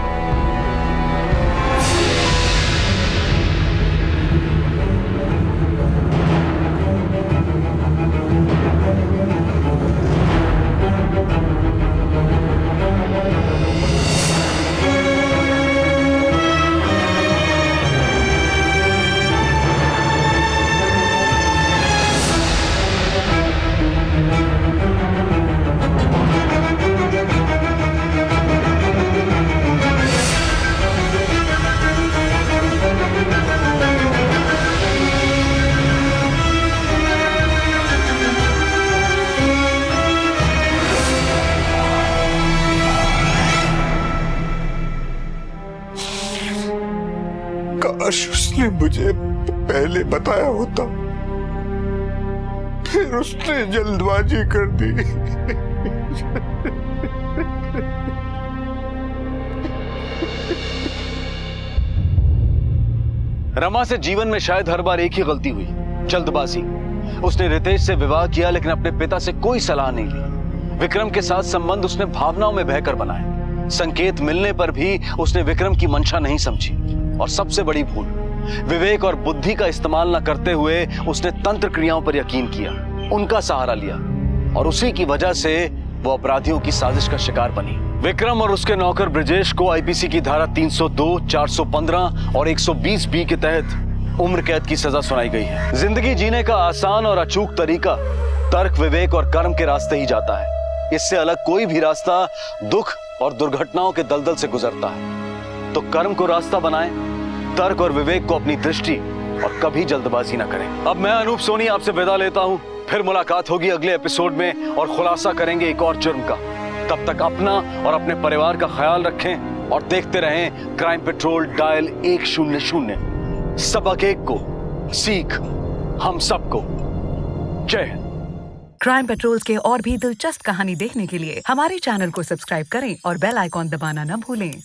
Speaker 13: काश उसने मुझे पहले बताया होता, फिर उसने जल्दबाजी कर दी।
Speaker 1: रमा से जीवन में शायद हर बार एक ही गलती हुई, जल्दबाजी। उसने रितेश से विवाह किया लेकिन अपने पिता से कोई सलाह नहीं ली। विक्रम के साथ संबंध उसने भावनाओं में बहकर बनाए। संकेत मिलने पर भी उसने विक्रम की मंशा नहीं समझी। और सबसे बड़ी भूल, विवेक और बुद्धि का इस्तेमाल न करते हुए उसने तंत्र क्रियाओं पर यकीन किया, उनका सहारा लिया और उसी की वजह से वो अपराधियों की साजिश का शिकार बनी। विक्रम और उसके नौकर ब्रिजेश को आईपीसी की धारा 302, 415 और 120 बी के तहत उम्र कैद की सजा सुनाई गई है। जिंदगी जीने का आसान और अचूक तरीका तर्क, विवेक और कर्म के रास्ते ही जाता है। इससे अलग कोई भी रास्ता दुख और दुर्घटनाओं के दलदल से गुजरता है। तो कर्म को रास्ता बनाएं, तर्क और विवेक को अपनी दृष्टि और कभी जल्दबाजी न करें। अब मैं अनूप सोनी आपसे विदा लेता हूं। फिर मुलाकात होगी अगले एपिसोड में और खुलासा करेंगे एक और जुर्म का। तब तक अपना और अपने परिवार का ख्याल रखें और देखते रहें क्राइम पेट्रोल डायल 100। सबक एक को, सीख हम सबको। जय हिंद।
Speaker 16: क्राइम पेट्रोल के और भी दिलचस्प कहानी देखने के लिए हमारे चैनल को सब्सक्राइब करें और बेल आइकॉन दबाना न भूलें।